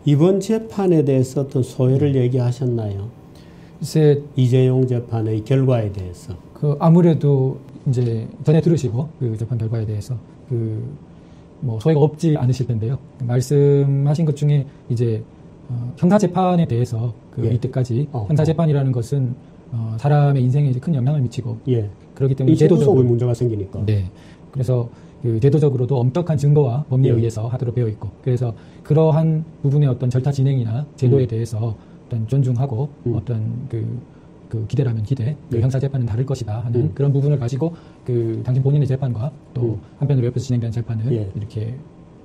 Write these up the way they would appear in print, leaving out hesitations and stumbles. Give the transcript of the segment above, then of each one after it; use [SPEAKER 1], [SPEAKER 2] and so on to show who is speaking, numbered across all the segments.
[SPEAKER 1] 이번 재판에 대해서 어떤 소회를 얘기하셨나요?
[SPEAKER 2] 글쎄,
[SPEAKER 1] 이재용 재판의 결과에 대해서.
[SPEAKER 2] 아무래도 이제 전에 들으시고 그 재판 결과에 대해서 뭐 소회가 없지 않으실 텐데요. 말씀하신 것 중에 이제 형사 재판에 대해서
[SPEAKER 1] 예.
[SPEAKER 2] 이때까지 형사 재판이라는 것은 사람의 인생에 이제 큰 영향을 미치고
[SPEAKER 1] 예.
[SPEAKER 2] 그렇기 때문에
[SPEAKER 1] 제도적으로 문제가 생기니까.
[SPEAKER 2] 네. 그래서 제도적으로도 엄격한 증거와 법리에
[SPEAKER 1] 예.
[SPEAKER 2] 의해서 하도록 되어 있고, 그래서 그러한 부분의 어떤 절차 진행이나 제도에 대해서 어떤 존중하고 어떤 기대라면 기대, 형사 재판은 다를 것이다 하는 그런 부분을 가지고 당신 본인의 재판과 또 한편으로 옆에서 진행된 재판을
[SPEAKER 1] 예.
[SPEAKER 2] 이렇게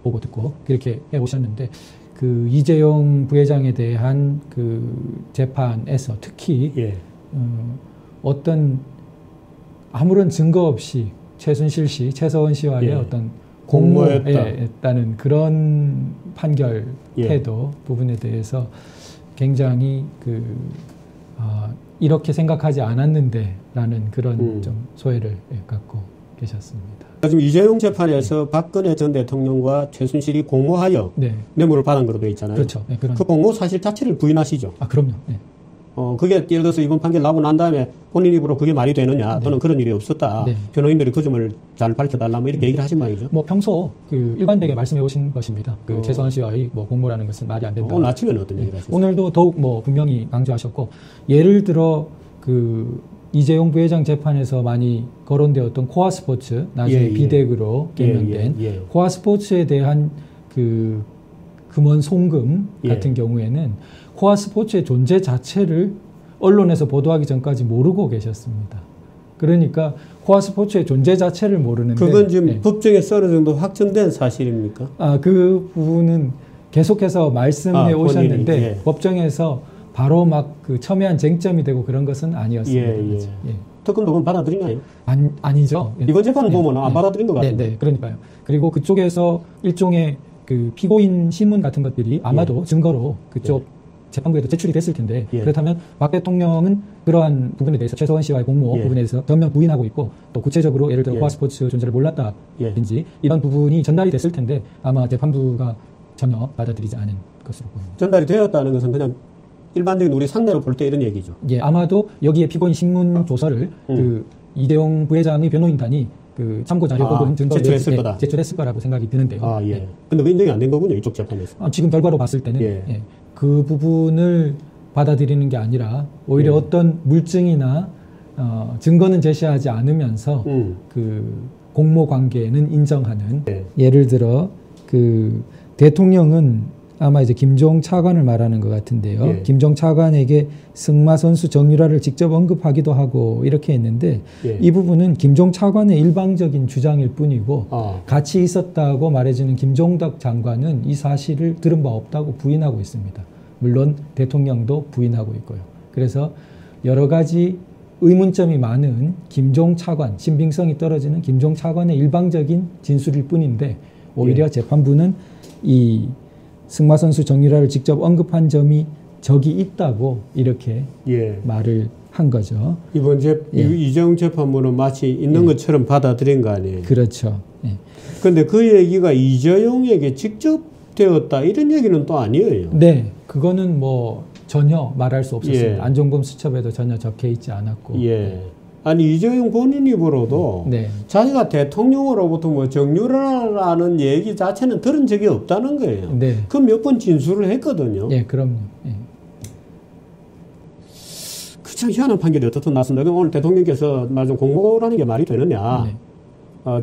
[SPEAKER 2] 보고 듣고 그렇게 해 오셨는데, 이재용 부회장에 대한 재판에서 특히
[SPEAKER 1] 예.
[SPEAKER 2] 어떤 아무런 증거 없이 최순실 씨, 최서원 씨와의
[SPEAKER 1] 예.
[SPEAKER 2] 어떤 공모에
[SPEAKER 1] 공모했다.
[SPEAKER 2] 했다는 그런 판결
[SPEAKER 1] 예.
[SPEAKER 2] 태도 부분에 대해서 굉장히 이렇게 생각하지 않았는데라는 그런 좀 소회를 갖고 계셨습니다.
[SPEAKER 1] 지금 이재용 재판에서 박근혜 전 대통령과 최순실이 공모하여
[SPEAKER 2] 네.
[SPEAKER 1] 뇌물을 받은 거로 되어 있잖아요.
[SPEAKER 2] 그렇죠. 네,
[SPEAKER 1] 그 공모 사실 자체를 부인하시죠.
[SPEAKER 2] 그럼요. 네.
[SPEAKER 1] 그게 예를 들어서 이번 판결 나오고 난 다음에 본인 입으로 그게 말이 되느냐, 또는 그런 일이 없었다.
[SPEAKER 2] 네.
[SPEAKER 1] 변호인들이 그 점을 잘 밝혀달라, 뭐 이렇게 얘기를 하신 모양이죠.
[SPEAKER 2] 뭐 평소 일관되게 말씀해 오신 것입니다. 최서원 씨와의 공모라는 것은 말이 안 된다.
[SPEAKER 1] 오늘 아침에는 어떤 얘기를 하셨어요?
[SPEAKER 2] 오늘도 더욱 분명히 강조하셨고, 예를 들어 이재용 부회장 재판에서 많이 거론되었던 코아 스포츠, 나중에 비덱으로 개명된 코아 스포츠에 대한 금원 송금 같은 경우에는 코아 스포츠의 존재 자체를 언론에서 보도하기 전까지 모르고 계셨습니다. 그러니까 코아 스포츠의 존재 자체를 모르는데,
[SPEAKER 1] 그건 지금 법정에서 어느 정도 확정된 사실입니까?
[SPEAKER 2] 그 부분은 계속해서 말씀해 오셨는데
[SPEAKER 1] 본인이,
[SPEAKER 2] 법정에서 바로 막 첨예한 쟁점이 되고 그런 것은 아니었습니다.
[SPEAKER 1] 특검도 그건 받아들이나요?
[SPEAKER 2] 아니죠.
[SPEAKER 1] 이번 재판 보면 안 받아들인 것 같아요.
[SPEAKER 2] 네, 그러니까요. 그리고 그쪽에서 일종의 피고인 신문 같은 것들이 아마도 증거로 그쪽 재판부에도 제출이 됐을 텐데, 그렇다면 박 대통령은 그러한 부분에 대해서 최서원 씨와의 공모 부분에 대해서 전면 부인하고 있고, 또 구체적으로 예를 들어 코아스포츠 존재를 몰랐다든지 이런 부분이 전달이 됐을 텐데 아마 재판부가 전혀 받아들이지 않은 것으로 보입니다.
[SPEAKER 1] 전달이 되었다는 것은 그냥 일반적인 우리 상례로 볼 때 이런 얘기죠.
[SPEAKER 2] 예, 아마도 여기에 피고인 신문 조서를 이재용 부회장의 변호인단이 참고 자료 혹은 증거
[SPEAKER 1] 제출했을 거다.
[SPEAKER 2] 제출했을 거라고 생각이 드는데요.
[SPEAKER 1] 근데 왜 인정이 안 된 거군요, 이쪽 재판에서.
[SPEAKER 2] 지금 결과로 봤을 때는 그 부분을 받아들이는 게 아니라 오히려 어떤 물증이나 증거는 제시하지 않으면서 공모 관계는 인정하는. 예를 들어 대통령은 아마 이제 김종 차관을 말하는 것 같은데요. 김종 차관에게 승마 선수 정유라를 직접 언급하기도 하고 이렇게 했는데, 이 부분은 김종 차관의 일방적인 주장일 뿐이고 같이 있었다고 말해주는 김종덕 장관은 이 사실을 들은 바 없다고 부인하고 있습니다. 물론 대통령도 부인하고 있고요. 그래서 여러 가지 의문점이 많은 김종 차관, 신빙성이 떨어지는 김종 차관의 일방적인 진술일 뿐인데, 오히려 재판부는 이 승마 선수 정유라를 직접 언급한 점이 적이 있다고 이렇게 말을 한 거죠.
[SPEAKER 1] 이번 이재용 재판부는 마치 있는 것처럼 받아들인 거 아니에요?
[SPEAKER 2] 그렇죠.
[SPEAKER 1] 그런데 그 얘기가 이재용에게 직접 되었다 이런 얘기는 또 아니에요.
[SPEAKER 2] 네, 그거는 전혀 말할 수 없었습니다. 안종범 수첩에도 전혀 적혀 있지 않았고.
[SPEAKER 1] 아니 이재용 본인 입으로도 자기가 대통령으로부터 정유라라는 얘기 자체는 들은 적이 없다는 거예요. 그 몇 번 진술을 했거든요.
[SPEAKER 2] 그럼요.
[SPEAKER 1] 참 희한한 판결이 어떻든 났습니다. 오늘 대통령께서 말좀 공모라는 게 말이 되느냐.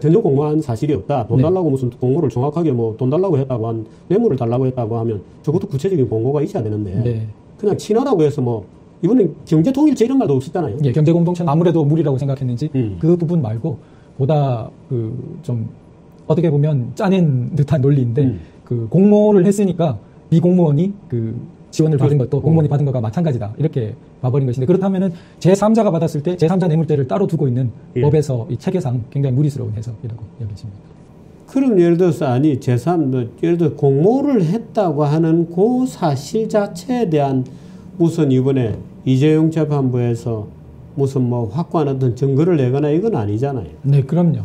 [SPEAKER 1] 전혀 공모한 사실이 없다. 돈 달라고 무슨 공모를 정확하게 돈 달라고 했다고 뇌물을 달라고 했다고 하면 적어도 구체적인 공모가 있어야 되는데 그냥 친하다고 해서 이번엔 경제통일체 이런 말도 없었잖아요.
[SPEAKER 2] 경제공동체는 아무래도 무리라고 생각했는지 그 부분 말고 보다 좀 어떻게 보면 짜낸 듯한 논리인데 공모를 했으니까 비공무원이 지원을 받은 것도 공무원이 받은 것과 마찬가지다 이렇게 봐버린 것인데, 그렇다면은 제3자가 받았을 때 제3자 뇌물죄를 따로 두고 있는 법에서 이 체계상 굉장히 무리스러운 해석이라고 여겨집니다.
[SPEAKER 1] 그럼 예를 들어서 예를 들어 공모를 했다고 하는 그 사실 자체에 대한 무슨 이번에 이재용 재판부에서 무슨 확고한 어떤 증거를 내거나 이건 아니잖아요.
[SPEAKER 2] 네, 그럼요.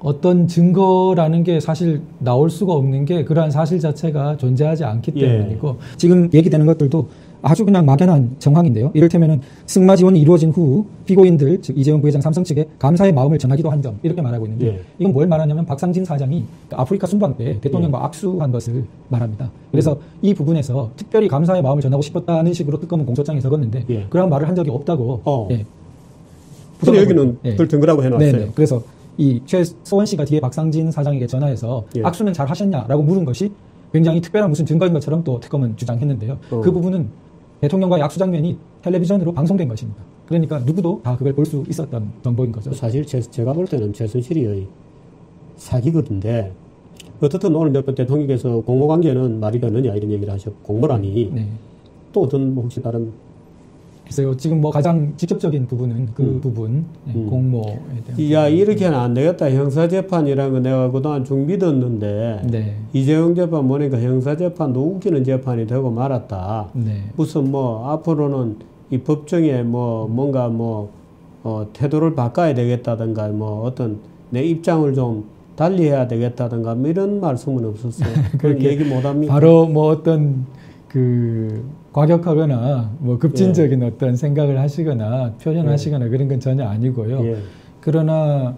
[SPEAKER 2] 어떤 증거라는 게 사실 나올 수가 없는 게 그러한 사실 자체가 존재하지 않기 때문이고 지금 얘기되는 것들도 아주 그냥 막연한 정황인데요. 이를테면은 승마 지원이 이루어진 후 피고인들, 즉 이재용 부회장 삼성 측에 감사의 마음을 전하기도 한 점 이렇게 말하고 있는데 이건 뭘 말하냐면 박상진 사장이 아프리카 순방 때 대통령과 악수한 것을 말합니다. 그래서 이 부분에서 특별히 감사의 마음을 전하고 싶었다는 식으로 특검은 공소장에 적었는데 그런 말을 한 적이 없다고.
[SPEAKER 1] 근데 여기는 덜 든거라고 해놨어요.
[SPEAKER 2] 네네. 그래서 이 최소원 씨가 뒤에 박상진 사장에게 전화해서 악수는 잘 하셨냐라고 물은 것이 굉장히 특별한 무슨 증거인 것처럼 또 특검은 주장했는데요. 그 부분은 대통령과의 악수 장면이 텔레비전으로 방송된 것입니다. 그러니까 누구도 다 그걸 볼 수 있었던 정보인 거죠.
[SPEAKER 1] 사실 제가 볼 때는 최순실이 사기거든데 어떻든 오늘 몇 번 대통령께서 공모관계는 말이 되느냐 이런 얘기를 하셨고 공모라니 또 어떤 혹시 다른
[SPEAKER 2] 글쎄요. 지금 뭐 가장 직접적인 부분은 그 부분 공모에 대한
[SPEAKER 1] 야 이렇게는 안 되겠다. 형사재판이라는 거 내가 그동안 좀 믿었는데 이재용 재판 보니까 형사재판도 웃기는 재판이 되고 말았다. 무슨 뭐 앞으로는 이 법정에 뭐 뭔가 태도를 바꿔야 되겠다든가 뭐 어떤 내 입장을 좀 달리해야 되겠다든가 뭐 이런 말씀은 없었어요. 그런 얘기 못합니까?
[SPEAKER 2] 바로 뭐 어떤 과격하거나 뭐 급진적인 어떤 생각을 하시거나 표현하시거나 그런 건 전혀 아니고요. 그러나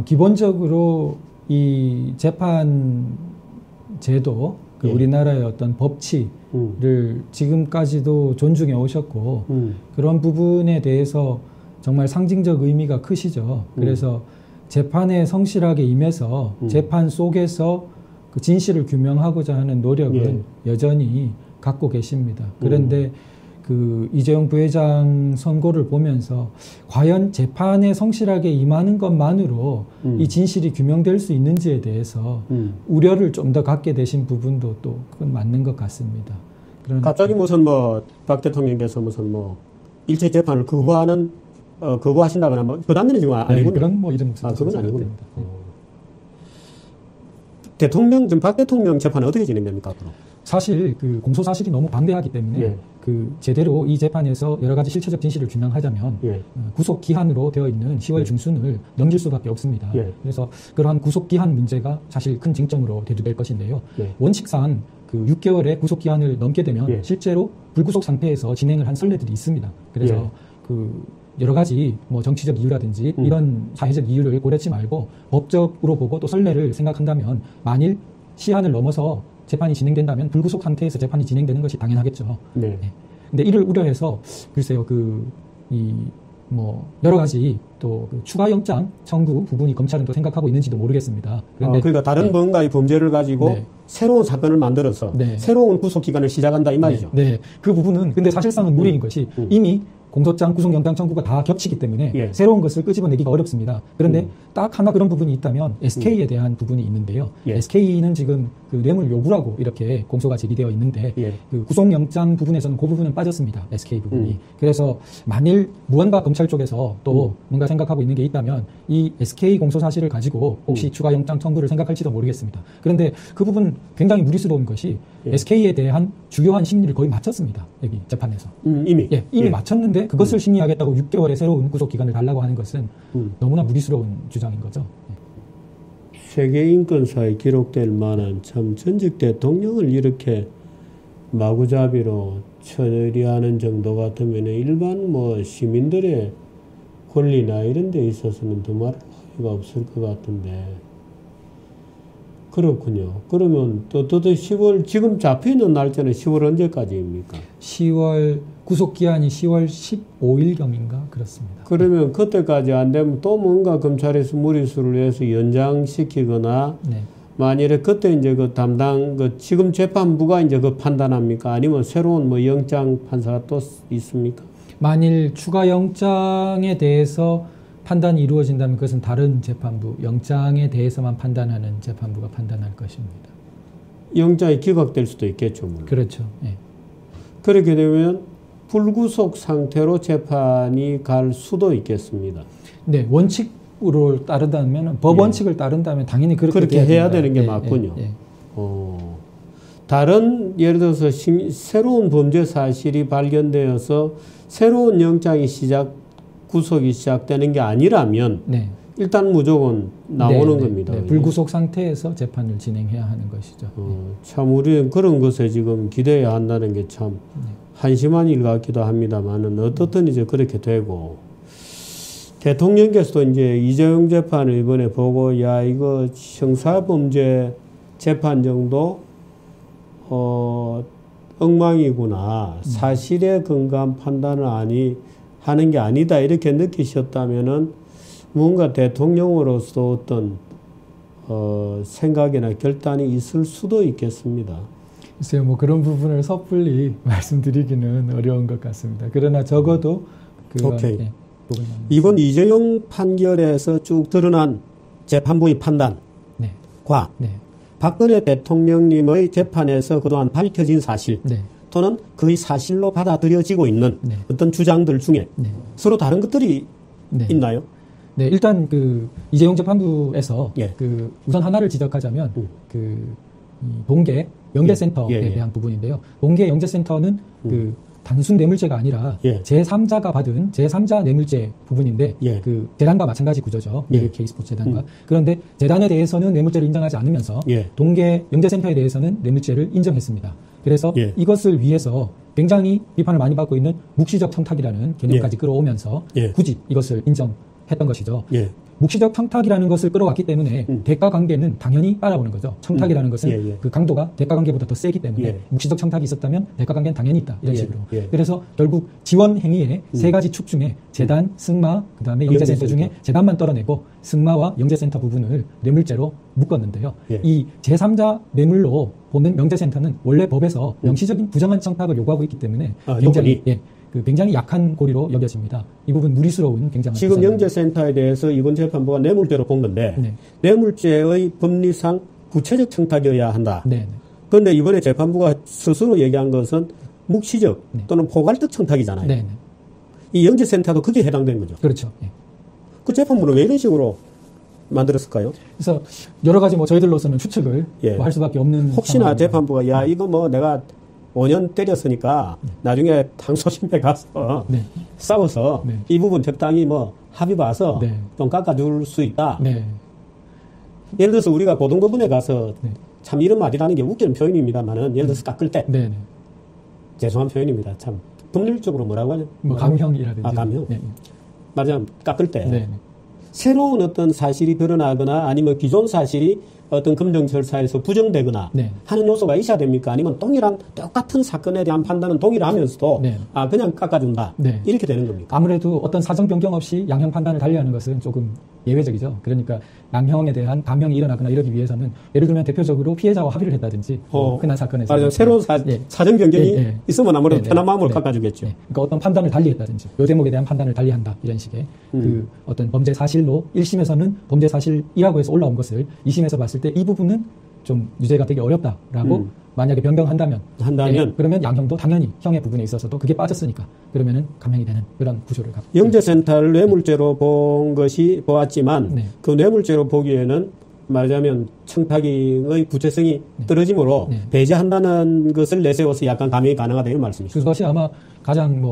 [SPEAKER 2] 기본적으로 이 재판 제도, 우리나라의 어떤 법치를 지금까지도 존중해 오셨고 그런 부분에 대해서 정말 상징적 의미가 크시죠. 그래서 재판에 성실하게 임해서 재판 속에서 그 진실을 규명하고자 하는 노력은 여전히 갖고 계십니다. 그런데 그 이재용 부회장 선고를 보면서 과연 재판에 성실하게 임하는 것만으로 이 진실이 규명될 수 있는지에 대해서 우려를 좀 더 갖게 되신 부분도 또 그건 맞는 것 같습니다.
[SPEAKER 1] 갑자기 무슨 박 대통령께서 무슨 일체 재판을 거부하신다거나 그 단계는 지금 아니군요.
[SPEAKER 2] 그런 이런
[SPEAKER 1] 그건 아니군요. 지금 박 대통령 재판은 어떻게 진행됩니까 앞으로?
[SPEAKER 2] 사실 그 공소 사실이 너무 방대하기 때문에 그 제대로 이 재판에서 여러 가지 실체적 진실을 규명하자면 구속 기한으로 되어 있는 10월 중순을 넘길 수밖에 없습니다. 그래서 그러한 구속 기한 문제가 사실 큰 쟁점으로 대두될 것인데요. 원칙상 그 6개월의 구속 기한을 넘게 되면 실제로 불구속 상태에서 진행을 한 선례들이 있습니다. 그래서 그 여러 가지 정치적 이유라든지 이런 사회적 이유를 고려하지 말고 법적으로 보고 또 선례를 생각한다면 만일 시한을 넘어서 재판이 진행된다면 불구속 상태에서 재판이 진행되는 것이 당연하겠죠. 근데 이를 우려해서 글쎄요, 여러 가지 또 추가 영장 청구 부분이 검찰은 또 생각하고 있는지도 모르겠습니다. 그런데
[SPEAKER 1] 그러니까 다른 뭔가의 범죄를 가지고 새로운 사건을 만들어서 새로운 구속 기간을 시작한다 이 말이죠.
[SPEAKER 2] 그 부분은 근데 사실상은 무리인 것이 이미 공소장, 구속영장 청구가 다 겹치기 때문에 새로운 것을 끄집어내기가 어렵습니다. 그런데 딱 하나 그런 부분이 있다면 SK에 대한 부분이 있는데요. SK는 지금 그 뇌물 요구라고 이렇게 공소가 제기되어 있는데 그 구속영장 부분에서는 그 부분은 빠졌습니다. SK 부분이. 그래서 만일 무언가 검찰 쪽에서 또 뭔가 생각하고 있는 게 있다면 이 SK 공소 사실을 가지고 혹시 추가 영장 청구를 생각할지도 모르겠습니다. 그런데 그 부분 굉장히 무리스러운 것이 SK에 대한 주요한 심리를 거의 마쳤습니다. 여기 재판에서. 이미 마쳤는데 그것을 심리하겠다고 6개월의 새로운 구속기간을 달라고 하는 것은 너무나 무리스러운 주장인 거죠.
[SPEAKER 1] 세계인권사에 기록될 만한 참 전직 대통령을 이렇게 마구잡이로 처리하는 정도 같으면 일반 시민들의 권리나 이런 데 있어서는 두말할 나위가 없을 것 같은데 그렇군요. 그러면 또 10월 지금 잡혀있는 날짜는 10월 언제까지입니까?
[SPEAKER 2] 10월 구속기한이 10월 15일경인가 그렇습니다.
[SPEAKER 1] 그러면 그때까지 안 되면 또 뭔가 검찰에서 무리수를 해서 연장시키거나 만일에 그때 이제 그 담당 지금 재판부가 이제 그 판단합니까? 아니면 새로운 영장 판사가 또 있습니까?
[SPEAKER 2] 만일 추가 영장에 대해서 판단이 이루어진다면 그것은 다른 재판부, 영장에 대해서만 판단하는 재판부가 판단할 것입니다.
[SPEAKER 1] 영장이 기각될 수도 있겠죠. 물론.
[SPEAKER 2] 그렇죠.
[SPEAKER 1] 그렇게 되면 불구속 상태로 재판이 갈 수도 있겠습니다.
[SPEAKER 2] 원칙으로 따른다면 법 원칙을 따른다면 당연히 그렇게
[SPEAKER 1] 해야 되는 게 맞군요. 다른 예를 들어서 새로운 범죄 사실이 발견되어서 새로운 영장이 구속이 시작되는 게 아니라면 일단 무조건 나오는 겁니다.
[SPEAKER 2] 네, 불구속 상태에서 재판을 진행해야 하는 것이죠.
[SPEAKER 1] 참 우리는 그런 것에 지금 기대해야 한다는 게 참 한심한 일 같기도 합니다만은 어떻든 이제 그렇게 되고 대통령께서도 이제 이재용 재판을 이번에 보고 야 이거 형사범죄 재판 정도 엉망이구나 사실에 근거한 판단을 하는 게 아니다 이렇게 느끼셨다면은 뭔가 대통령으로서 어떤 생각이나 결단이 있을 수도 있겠습니다.
[SPEAKER 2] 글쎄요, 뭐 그런 부분을 섣불리 말씀드리기는 어려운 것 같습니다. 그러나 적어도
[SPEAKER 1] 오케이. 이번 이재용 판결에서 쭉 드러난 재판부의 판단과 박근혜 대통령님의 재판에서 그동안 밝혀진 사실 또는 거의 사실로 받아들여지고 있는 어떤 주장들 중에 서로 다른 것들이 있나요?
[SPEAKER 2] 네, 일단 이재용 재판부에서 우선 하나를 지적하자면 동계 영재센터에 대한 부분인데요. 동계 영재센터는 단순 뇌물죄가 아니라 제3자가 받은 제3자 뇌물죄 부분인데 재단과 마찬가지 구조죠. K스포츠 재단과. 그런데 재단에 대해서는 뇌물죄를 인정하지 않으면서 동계 영재센터에 대해서는 뇌물죄를 인정했습니다. 그래서 이것을 위해서 굉장히 비판을 많이 받고 있는 묵시적 청탁이라는 개념까지 끌어오면서 굳이 이것을 인정했던 것이죠. 묵시적 청탁이라는 것을 끌어왔기 때문에 대가 관계는 당연히 따라오는 거죠. 청탁이라는 것은 그 강도가 대가 관계보다 더 세기 때문에 묵시적 청탁이 있었다면 대가 관계는 당연히 있다. 이런 식으로. 그래서 결국 지원 행위의 세 가지 축 중에 재단, 승마, 그다음에 영재센터 중에 재단만 떨어내고 승마와 영재센터 부분을 뇌물죄로 묶었는데요. 이 제3자 뇌물로 보는 영재센터는 원래 법에서 명시적인 부정한 청탁을 요구하고 있기 때문에 굉장히 약한 고리로 여겨집니다. 이 부분 무리스러운 굉장한
[SPEAKER 1] 지금 영재센터에 대해서 이번 재판부가 뇌물죄로 본 건데 뇌물죄의 법리상 구체적 청탁이어야 한다. 그런데 이번에 재판부가 스스로 얘기한 것은 묵시적 또는 포괄적 청탁이잖아요. 이 영재센터도 그게 해당되는 거죠.
[SPEAKER 2] 그렇죠.
[SPEAKER 1] 그 재판부는 왜 이런 식으로 만들었을까요?
[SPEAKER 2] 그래서 여러 가지 저희들로서는 추측을 할 수밖에 없는
[SPEAKER 1] 혹시나 상황입니다. 재판부가 야 이거 내가 5년 때렸으니까 나중에 항소심에 가서 싸워서 이 부분 적당히 합의 봐서 좀 깎아줄 수 있다. 예를 들어서 우리가 고등법원에 가서 참 이런 말이라는 게 웃기는 표현입니다만은 예를 들어서 깎을 때 죄송한 표현입니다. 참 법률적으로 뭐라고 하냐?
[SPEAKER 2] 감형이라든지.
[SPEAKER 1] 감형. 말하자면 깎을 때 새로운 어떤 사실이 드러나거나 아니면 기존 사실이 어떤 검증 절차에서 부정되거나 하는 요소가 있어야 됩니까? 아니면 똑같은 사건에 대한 판단은 동일하면서도 그냥 깎아준다. 이렇게 되는 겁니까?
[SPEAKER 2] 아무래도 어떤 사정 변경 없이 양형 판단을 달리하는 것은 조금 예외적이죠. 그러니까 양형에 대한 감형이 일어나거나 이러기 위해서는 예를 들면 대표적으로 피해자와 합의를 했다든지 흔한 사건에서
[SPEAKER 1] 새로운 사정 변경이 있으면 아무래도 편한 마음으로 깎아주겠죠.
[SPEAKER 2] 그러니까 어떤 판단을 달리했다든지 요 대목에 대한 판단을 달리한다 이런 식의 그 어떤 범죄 사실로 1심에서는 범죄 사실이라고 해서 올라온 것을 2심에서 봤을 때 이 부분은 좀 유죄가 되기 어렵다라고 만약에 변경한다면 그러면 양형도 당연히 형의 부분에 있어서도 그게 빠졌으니까 그러면은 감형이 되는 그런 구조를 갖고
[SPEAKER 1] 영재센터를 뇌물죄로 보았지만 그 뇌물죄로 보기에는 말하자면 청탁의 구체성이 떨어지므로 배제한다는 것을 내세워서 약간 감형이 가능하다 이런 말씀이시죠.
[SPEAKER 2] 그것이 아마 가장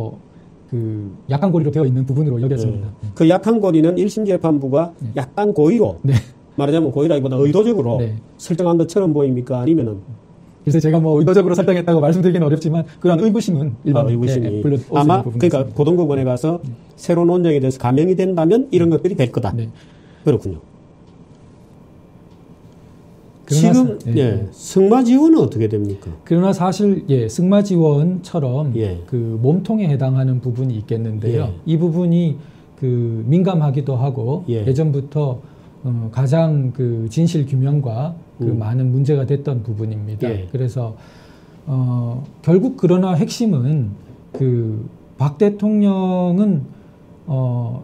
[SPEAKER 2] 약한 고리로 되어 있는 부분으로 여겨집니다.
[SPEAKER 1] 그 약한 고리는 1심 재판부가 약간 고의로 말하자면 고의라기보다 의도적으로 설정한 것처럼 보입니까? 아니면은
[SPEAKER 2] 그래서 제가 의도적으로 설정했다고 말씀드리기는 어렵지만 그런 의구심은 일반
[SPEAKER 1] 의구심이 아마 그러니까 고등법원에 가서 새로운 논쟁에 대해서 감형이 된다면 이런 것들이 될 거다. 그렇군요. 지금 승마 지원은 어떻게 됩니까?
[SPEAKER 2] 그러나 사실 승마 지원처럼 그 몸통에 해당하는 부분이 있겠는데요. 이 부분이 민감하기도 하고 예전부터 가장 진실 규명과 많은 문제가 됐던 부분입니다. 그래서 결국 그러나 핵심은 박 대통령은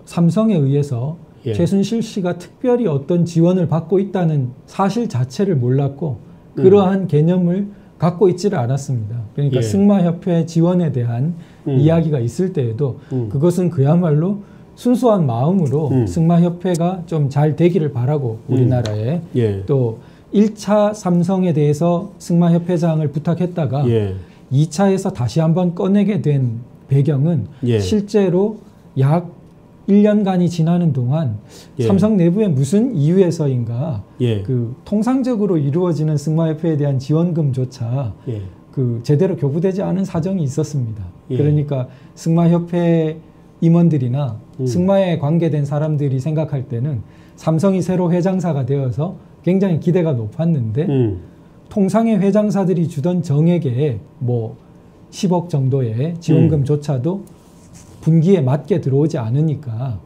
[SPEAKER 2] 삼성에 의해서 최순실 씨가 특별히 어떤 지원을 받고 있다는 사실 자체를 몰랐고 그러한 개념을 갖고 있지를 않았습니다. 그러니까 승마협회 지원에 대한 이야기가 있을 때에도 그것은 그야말로 순수한 마음으로 승마협회가 좀 잘 되기를 바라고 우리나라에 또 1차 삼성에 대해서 승마협회장을 부탁했다가 2차에서 다시 한번 꺼내게 된 배경은 실제로 약 1년간이 지나는 동안
[SPEAKER 1] 예.
[SPEAKER 2] 삼성 내부에 무슨 이유에서인가
[SPEAKER 1] 예.
[SPEAKER 2] 그 통상적으로 이루어지는 승마협회에 대한 지원금조차
[SPEAKER 1] 예.
[SPEAKER 2] 그 제대로 교부되지 않은 사정이 있었습니다.
[SPEAKER 1] 예.
[SPEAKER 2] 그러니까 승마협회 임원들이나 승마에 관계된 사람들이 생각할 때는 삼성이 새로 회장사가 되어서 굉장히 기대가 높았는데 통상의 회장사들이 주던 정액에 뭐 10억 정도의 지원금조차도 분기에 맞게 들어오지 않으니까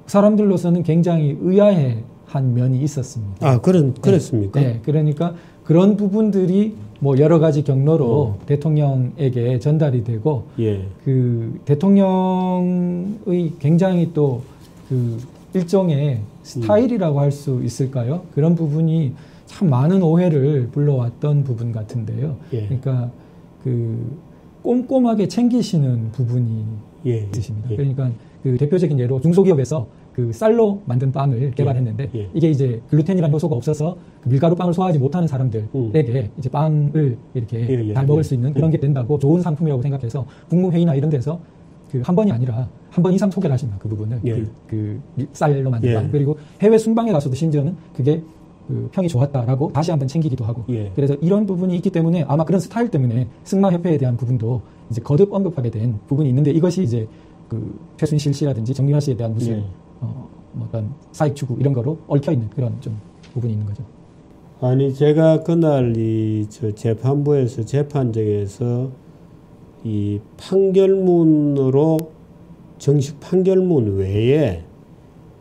[SPEAKER 2] 사람들로서는 굉장히 의아해한 면이 있었습니다.
[SPEAKER 1] 아, 그랬습니까?
[SPEAKER 2] 네, 그러니까 그런 부분들이 뭐 여러 가지 경로로 대통령에게 전달이 되고
[SPEAKER 1] 예.
[SPEAKER 2] 그 대통령의 굉장히 또 그 일종의 스타일이라고 할 수 있을까요? 그런 부분이 참 많은 오해를 불러왔던 부분 같은데요.
[SPEAKER 1] 예.
[SPEAKER 2] 그러니까 그 꼼꼼하게 챙기시는 부분이
[SPEAKER 1] 예.
[SPEAKER 2] 있으십니다.
[SPEAKER 1] 예.
[SPEAKER 2] 그러니까 그 대표적인 예로 중소기업에서 그 쌀로 만든 빵을 개발했는데
[SPEAKER 1] 예.
[SPEAKER 2] 이게 이제 글루텐이라는 요소가 없어서 그 밀가루 빵을 소화하지 못하는 사람들에게 이제 빵을 이렇게 잘 먹을 수 있는 그런 게 된다고 좋은 상품이라고 생각해서 국무회의나 이런 데서 그 한 번이 아니라 한 번 이상 소개를 하십니다. 그 부분을
[SPEAKER 1] 예.
[SPEAKER 2] 그 쌀로 만든
[SPEAKER 1] 예.
[SPEAKER 2] 빵 그리고 해외 순방에 가서도 심지어는 그게 그 평이 좋았다라고 다시 한번 챙기기도 하고
[SPEAKER 1] 예.
[SPEAKER 2] 그래서 이런 부분이 있기 때문에 아마 그런 스타일 때문에 승마협회에 대한 부분도 이제 거듭 언급하게 된 부분이 있는데 이것이 이제 그 최순실 씨라든지 정유라 씨에 대한 무슨
[SPEAKER 1] 예.
[SPEAKER 2] 뭐 어떤 사익 추구 이런 거로 얽혀 있는 그런 좀 부분이 있는 거죠.
[SPEAKER 1] 아니 제가 그날 저 재판부에서 재판정에서 이 판결문으로 정식 판결문 외에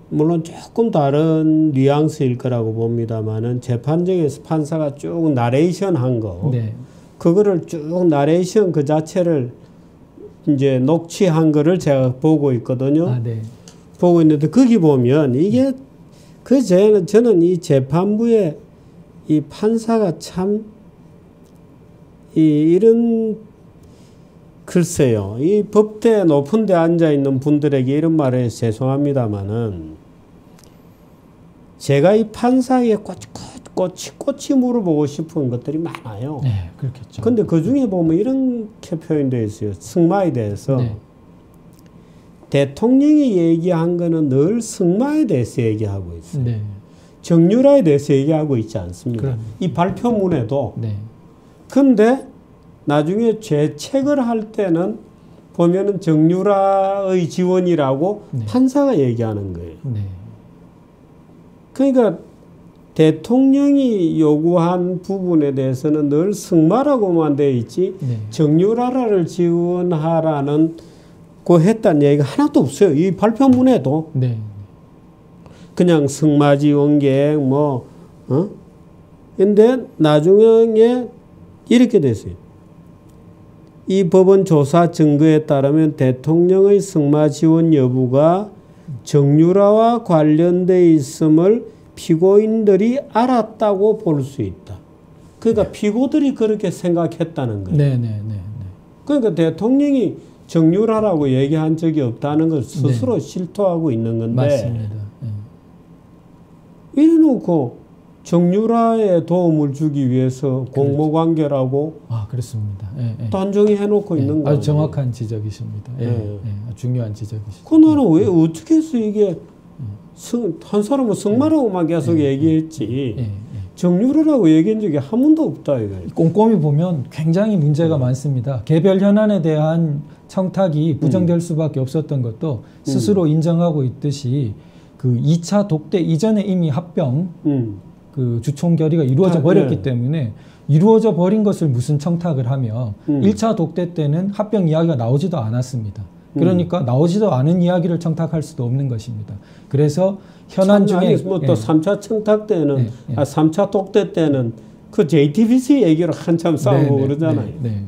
[SPEAKER 1] 물론 조금 다른 뉘앙스일 거라고 봅니다만은 재판정에서 판사가 쭉 나레이션 한 거,
[SPEAKER 2] 네.
[SPEAKER 1] 그거를 쭉 나레이션 그 자체를 이제 녹취한 거를 제가 보고 있거든요.
[SPEAKER 2] 아, 네.
[SPEAKER 1] 보고 있는데 거기 보면 이게 저는 이 재판부의 이 판사가 참 이런 글쎄요, 이 법대 높은 데 앉아 있는 분들에게 이런 말을 해서 죄송합니다만은 제가 이 판사에게 꼬치 물어보고 싶은 것들이 많아요.
[SPEAKER 2] 네, 그렇겠죠.
[SPEAKER 1] 근데 그 중에 보면 이렇게 표현되어 있어요. 승마에 대해서.
[SPEAKER 2] 네.
[SPEAKER 1] 대통령이 얘기한 거는 늘 승마에 대해서 얘기하고 있어요.
[SPEAKER 2] 네.
[SPEAKER 1] 정유라에 대해서 얘기하고 있지 않습니다.
[SPEAKER 2] 그럼.
[SPEAKER 1] 이 발표문에도.
[SPEAKER 2] 네.
[SPEAKER 1] 근데 나중에 죄책을 할 때는 보면은 정유라의 지원이라고
[SPEAKER 2] 네.
[SPEAKER 1] 판사가 얘기하는 거예요.
[SPEAKER 2] 네.
[SPEAKER 1] 그러니까 대통령이 요구한 부분에 대해서는 늘 승마라고만 되어 있지
[SPEAKER 2] 네.
[SPEAKER 1] 정유라를 지원하라는 그 했다는 얘기가 하나도 없어요. 이 발표문에도.
[SPEAKER 2] 네.
[SPEAKER 1] 그냥 승마 지원 계획 근데 나중에 이렇게 됐어요. 이 법원 조사 증거에 따르면 대통령의 승마 지원 여부가 정유라와 관련되어 있음을 피고인들이 알았다고 볼 수 있다. 그러니까 피고들이 그렇게 생각했다는 거예요.
[SPEAKER 2] 네, 네, 네, 네.
[SPEAKER 1] 그러니까 대통령이 정유라라고 얘기한 적이 없다는 걸 스스로
[SPEAKER 2] 네.
[SPEAKER 1] 실토하고 있는 건데
[SPEAKER 2] 맞습니다. 네.
[SPEAKER 1] 이래놓고 정유라에 도움을 주기 위해서 공모관계라고
[SPEAKER 2] 아, 그렇습니다. 예, 예.
[SPEAKER 1] 단정히 해놓고
[SPEAKER 2] 예,
[SPEAKER 1] 있는 거예요.
[SPEAKER 2] 아주 정확한 지적이십니다. 예,
[SPEAKER 1] 네.
[SPEAKER 2] 예, 중요한 지적이십니다.
[SPEAKER 1] 그 나는 왜 어떻게 해서 이게 한 사람은 승마라고만 계속 얘기했지
[SPEAKER 2] 예, 예.
[SPEAKER 1] 정유라라고 얘기한 적이 한 번도 없다 이거예요.
[SPEAKER 2] 꼼꼼히 보면 굉장히 문제가 많습니다. 개별 현안에 대한 청탁이 부정될 수밖에 없었던 것도 스스로 인정하고 있듯이 그 2차 독대 이전에 이미 합병 그 주총 결의가 이루어져 버렸기
[SPEAKER 1] 네.
[SPEAKER 2] 때문에 이루어져 버린 것을 무슨 청탁을 하며 1차 독대 때는 합병 이야기가 나오지도 않았습니다. 그러니까 나오지도 않은 이야기를 청탁할 수도 없는 것입니다. 그래서 현안 중에
[SPEAKER 1] 뭐 또 3차 청탁 때는 3차 독대 때는 그 JTBC 얘기로 한참 싸우고 그러잖아요.
[SPEAKER 2] 네.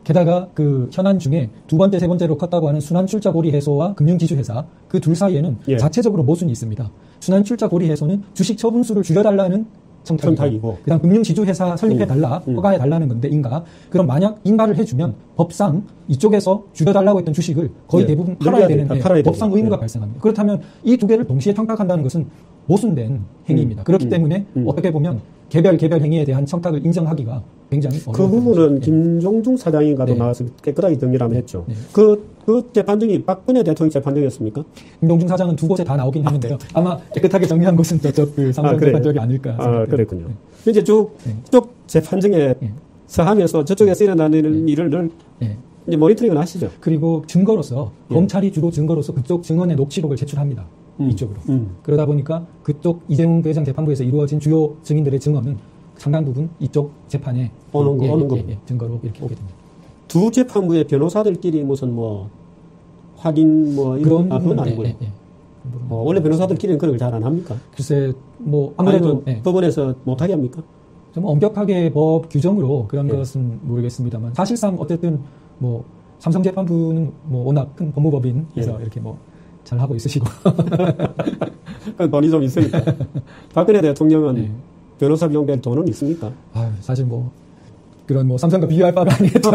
[SPEAKER 2] 게다가 그 현안 중에 두 번째, 세 번째로 컸다고 하는 순환출자 고리 해소와 금융지주회사 그 둘 사이에는 자체적으로 모순이 있습니다. 순환출자 고리 해소는 주식 처분수를 줄여달라는 청탁이고 그다음 금융지주회사 설립해달라, 허가해달라는 건데 그럼 만약 인가를 해주면 법상 이쪽에서 줄여달라고 했던 주식을 거의 대부분 팔아야 되는데 법상 의무가 발생합니다. 그렇다면 이 두 개를 동시에 청탁한다는 것은 모순된 행위입니다. 그렇기 때문에 어떻게 보면 개별 행위에 대한 청탁을 인정하기가 굉장히
[SPEAKER 1] 그 부분은
[SPEAKER 2] 예.
[SPEAKER 1] 김종중 사장인가도
[SPEAKER 2] 네.
[SPEAKER 1] 나와서 깨끗하게 정리를 한번 했죠.
[SPEAKER 2] 네.
[SPEAKER 1] 그 재판정이 박근혜 대통령 재판정이었습니까?
[SPEAKER 2] 김종중 사장은 두 곳에 다 나오긴 했는데요. 아마 깨끗하게 정리한 곳은 저쪽 그 삼성 재판정이 아닐까.
[SPEAKER 1] 그랬군요.
[SPEAKER 2] 네.
[SPEAKER 1] 이제 쭉 재판정에 서하면서 저쪽에서 일어나는 일을 늘 이제 모니터링을 하시죠.
[SPEAKER 2] 그리고 증거로서 검찰이 주로 증거로서 그쪽 증언의 녹취록을 제출합니다. 이쪽으로. 그러다 보니까 그쪽 이재용 부회장 재판부에서 이루어진 주요 증인들의 증언은 상당 부분 이쪽 재판에
[SPEAKER 1] 오는 거.
[SPEAKER 2] 증거로 이렇게 오게 됩니다.
[SPEAKER 1] 두 재판부의 변호사들끼리 무슨 뭐 확인 뭐 이런 그건 아니고요. 원래 변호사들끼리는 그런 걸 잘 안 합니까?
[SPEAKER 2] 글쎄 뭐 아무래도
[SPEAKER 1] 법원에서 못하게 합니까?
[SPEAKER 2] 좀 엄격하게 법 규정으로 그런 것은 모르겠습니다만 사실상 어쨌든 뭐 삼성 재판부는 뭐 워낙 큰 법무법인에서 이렇게 뭐 잘 하고 있으시고
[SPEAKER 1] 돈이 좀 있으니까. 박근혜 대통령은 변호사 비용 될 돈은 있습니까?
[SPEAKER 2] 사실 뭐 그런 뭐 삼성과 비교할 바가 아니겠죠.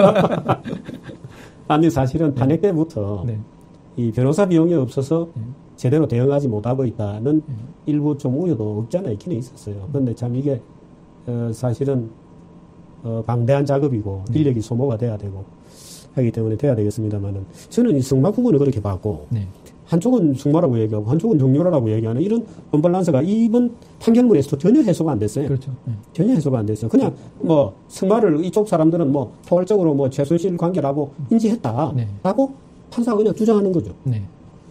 [SPEAKER 1] 아니 사실은 탄핵 때부터 이 변호사 비용이 없어서 제대로 대응하지 못하고 있다는 일부 좀 우려도 없지 않아 있기는 있었어요. 그런데 참 이게 사실은 방대한 작업이고 인력이 소모가 돼야 되고 하기 때문에 돼야 되겠습니다만은 저는 이 승마 부분을 그렇게 봤고 한쪽은 승마라고 얘기하고 한쪽은 정유라라고 얘기하는 이런 언밸런스가 이번 판결문에서도 전혀 해소가 안 됐어요.
[SPEAKER 2] 그렇죠.
[SPEAKER 1] 전혀 해소가 안 됐어요. 그냥 뭐 승마를 이쪽 사람들은 뭐 포괄적으로 뭐 최순실 관계라고 인지했다라고 판사가 그냥 주장하는 거죠.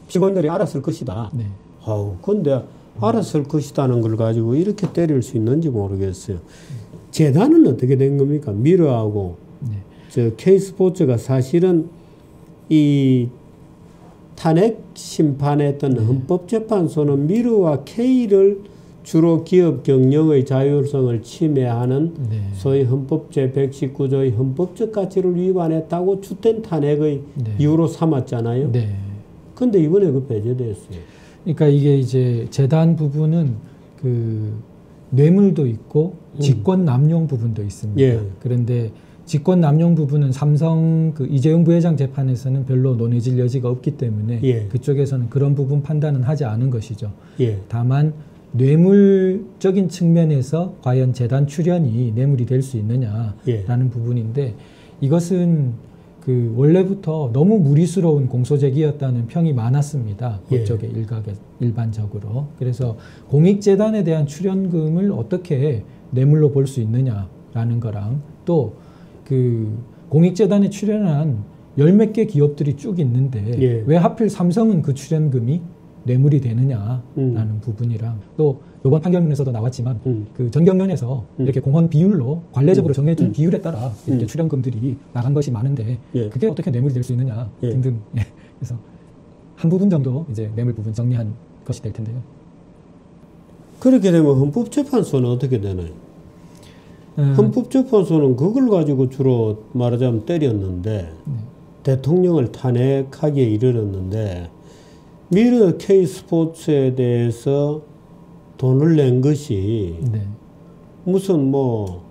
[SPEAKER 1] 피고인들이 알았을 것이다. 그런데 알았을 것이다는 걸 가지고 이렇게 때릴 수 있는지 모르겠어요. 재단은 어떻게 된 겁니까? 미르하고 저 K스포츠가 사실은 이 탄핵 심판했던 헌법재판소는 미르와 K를 주로 기업 경영의 자율성을 침해하는 소위 헌법 제119조의 헌법적 가치를 위반했다고 주된 탄핵의 이유로 삼았잖아요. 그런데 이번에 그 배제됐어요.
[SPEAKER 2] 그러니까 이게 이제 재단 부분은 그 뇌물도 있고 직권 남용 부분도 있습니다. 그런데 직권 남용 부분은 삼성 그 이재용 부회장 재판에서는 별로 논해질 여지가 없기 때문에 그쪽에서는 그런 부분 판단은 하지 않은 것이죠. 다만 뇌물적인 측면에서 과연 재단 출연이 뇌물이 될 수 있느냐라는 부분인데 이것은 그 원래부터 너무 무리스러운 공소제기였다는 평이 많았습니다. 그쪽에 일반적으로. 그래서 공익재단에 대한 출연금을 어떻게 뇌물로 볼 수 있느냐라는 거랑 또 그 공익재단에 출연한 열 몇 개 기업들이 쭉 있는데 왜 하필 삼성은 그 출연금이 뇌물이 되느냐라는 부분이랑 또 이번 판결문에서도 나왔지만 그 전경련에서 이렇게 공헌 비율로 관례적으로 정해준 비율에 따라 이렇게 출연금들이 나간 것이 많은데 그게 어떻게 뇌물이 될 수 있느냐 등등. 그래서 한 부분 정도 이제 뇌물 부분 정리한 것이 될 텐데요.
[SPEAKER 1] 그렇게 되면 헌법재판소는 어떻게 되나요? 헌법재판소는 그걸 가지고 주로 말하자면 때렸는데 대통령을 탄핵하기에 이르렀는데 미르 K스포츠에 대해서 돈을 낸 것이 무슨 뭐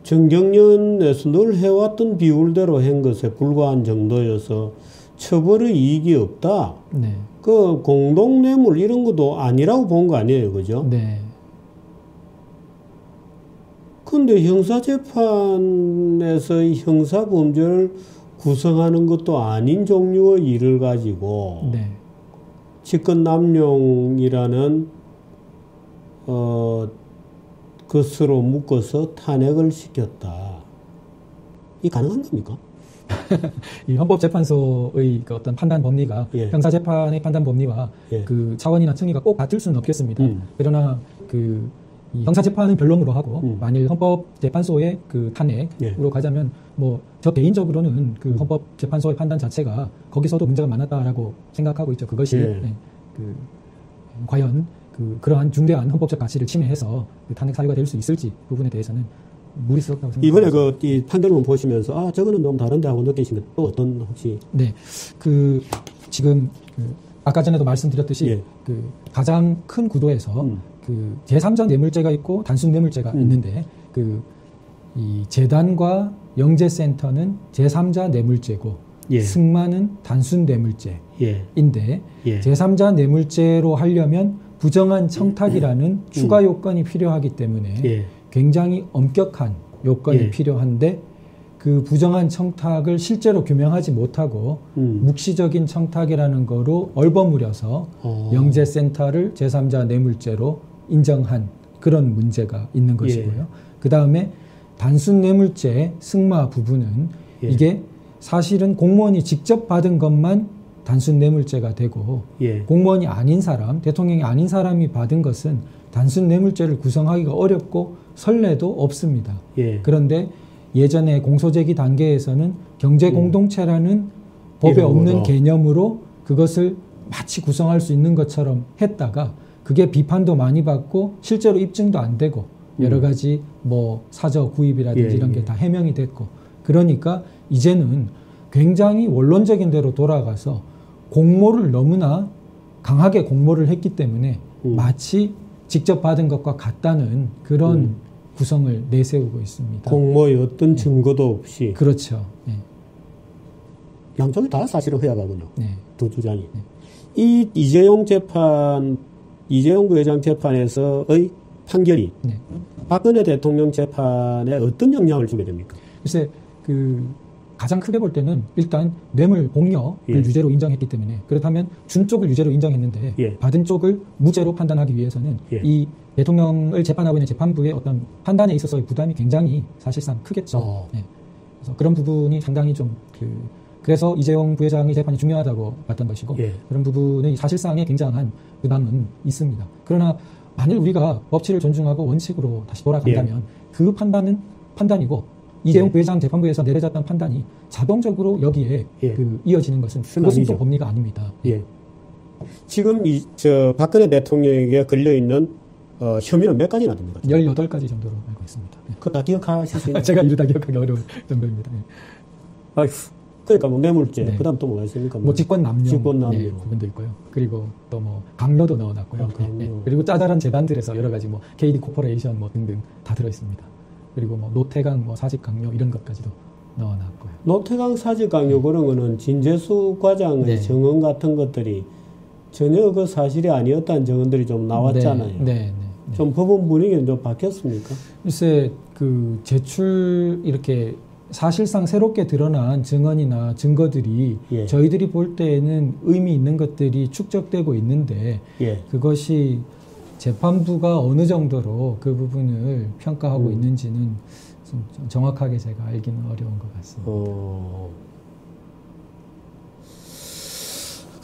[SPEAKER 1] 정경련에서 늘 해왔던 비율대로 한 것에 불과한 정도여서 처벌의 이익이 없다. 그 공동뇌물 이런 것도 아니라고 본 거 아니에요, 그죠? 근데 형사재판에서 형사범죄를 구성하는 것도 아닌 종류의 일을 가지고 직권남용이라는 것으로 묶어서 탄핵을 시켰다. 이 가능한 겁니까?
[SPEAKER 2] 이 헌법재판소의 그 어떤 판단 법리가 형사재판의 판단 법리와 그 차원이나 층위가 꼭 같을 수는 없겠습니다. 그러나 이 형사재판은 변론으로 하고 만일 헌법재판소의 그 탄핵으로 가자면 뭐 저 개인적으로는 그 헌법재판소의 판단 자체가 거기서도 문제가 많았다라고 생각하고 있죠. 그것이 과연 그러한 중대한 헌법적 가치를 침해해서 그 탄핵 사유가 될 수 있을지 부분에 대해서는 무리스럽다고 생각합니다.
[SPEAKER 1] 이번에 이 판결문 보시면서 저거는 너무 다른데 하고 느끼신 것 또 어떤 혹시?
[SPEAKER 2] 지금 아까 전에도 말씀드렸듯이 그 가장 큰 구도에서 그 제3자 뇌물죄가 있고 단순 뇌물죄가 있는데 이 재단과 영재센터는 제3자 뇌물죄고 승마는 단순 뇌물죄인데 제3자 뇌물죄로 하려면 부정한 청탁이라는 추가 요건이 필요하기 때문에 굉장히 엄격한 요건이 필요한데 그 부정한 청탁을 실제로 규명하지 못하고 묵시적인 청탁이라는 거로 얼버무려서 영재센터를 제3자 뇌물죄로 인정한 그런 문제가 있는 것이고요. 그 다음에 단순 뇌물죄 승마 부분은 이게 사실은 공무원이 직접 받은 것만 단순 뇌물죄가 되고 공무원이 아닌 사람, 대통령이 아닌 사람이 받은 것은 단순 뇌물죄를 구성하기가 어렵고 선례도 없습니다. 그런데 예전에 공소제기 단계에서는 경제공동체라는 법에 없는 개념으로 그것을 마치 구성할 수 있는 것처럼 했다가 그게 비판도 많이 받고 실제로 입증도 안 되고 여러 가지 뭐 사저 구입이라든지 이런 게 다 해명이 됐고 그러니까 이제는 굉장히 원론적인 대로 돌아가서 공모를 너무나 강하게 공모를 했기 때문에 마치 직접 받은 것과 같다는 그런 구성을 내세우고 있습니다.
[SPEAKER 1] 공모의 어떤 증거도 없이.
[SPEAKER 2] 그렇죠.
[SPEAKER 1] 양쪽이 다 사실은 허약하군요. 두 주장이. 이 이재용 부회장 재판에서의 판결이 박근혜 대통령 재판에 어떤 영향을 주게 됩니까?
[SPEAKER 2] 글쎄, 가장 크게 볼 때는 일단 뇌물 공여를 유죄로 인정했기 때문에 그렇다면 준 쪽을 유죄로 인정했는데 받은 쪽을 무죄로 판단하기 위해서는 이 대통령을 재판하고 있는 재판부의 어떤 판단에 있어서의 부담이 굉장히 사실상 크겠죠. 그래서 그런 부분이 상당히 좀 그래서 이재용 부회장의 재판이 중요하다고 봤던 것이고 그런 부분의 사실상의 굉장한 부담은 있습니다. 그러나 만일 우리가 법치를 존중하고 원칙으로 다시 돌아간다면 그 판단은 판단이고 이재용 부회장 재판부에서 내려졌던 판단이 자동적으로 여기에 이어지는 것은 그것은 또 법리가 아닙니다.
[SPEAKER 1] 지금 박근혜 대통령에게 걸려있는 혐의는 몇 가지나 됩니까?
[SPEAKER 2] 18가지 정도로 알고 있습니다.
[SPEAKER 1] 그거 다 기억하실 수 있나요?
[SPEAKER 2] 제가 이를 다 기억하기 어려운 정도입니다.
[SPEAKER 1] 그러니까 뭐 뇌물죄, 그다음 또 뭐가 있습니까?
[SPEAKER 2] 뭐 직권남용 부분도 있고요. 그리고 또 뭐 강요도 넣어놨고요. 그리고 짜잘한 재단들에서 여러 가지 뭐 KD 코퍼레이션 뭐 등등 다 들어 있습니다. 그리고 뭐 노태강 뭐 사직 강요 이런 것까지도 넣어놨고요.
[SPEAKER 1] 노태강 사직 강요 그런 거는 진재수 과장의 증언 같은 것들이 전혀 그 사실이 아니었다는 증언들이 좀 나왔잖아요. 좀 법원 분위기는 좀 바뀌었습니까?
[SPEAKER 2] 글쎄 제출 이렇게 사실상 새롭게 드러난 증언이나 증거들이 저희들이 볼 때에는 의미 있는 것들이 축적되고 있는데 그것이 재판부가 어느 정도로 그 부분을 평가하고 있는지는 좀 정확하게 제가 알기는 어려운 것 같습니다.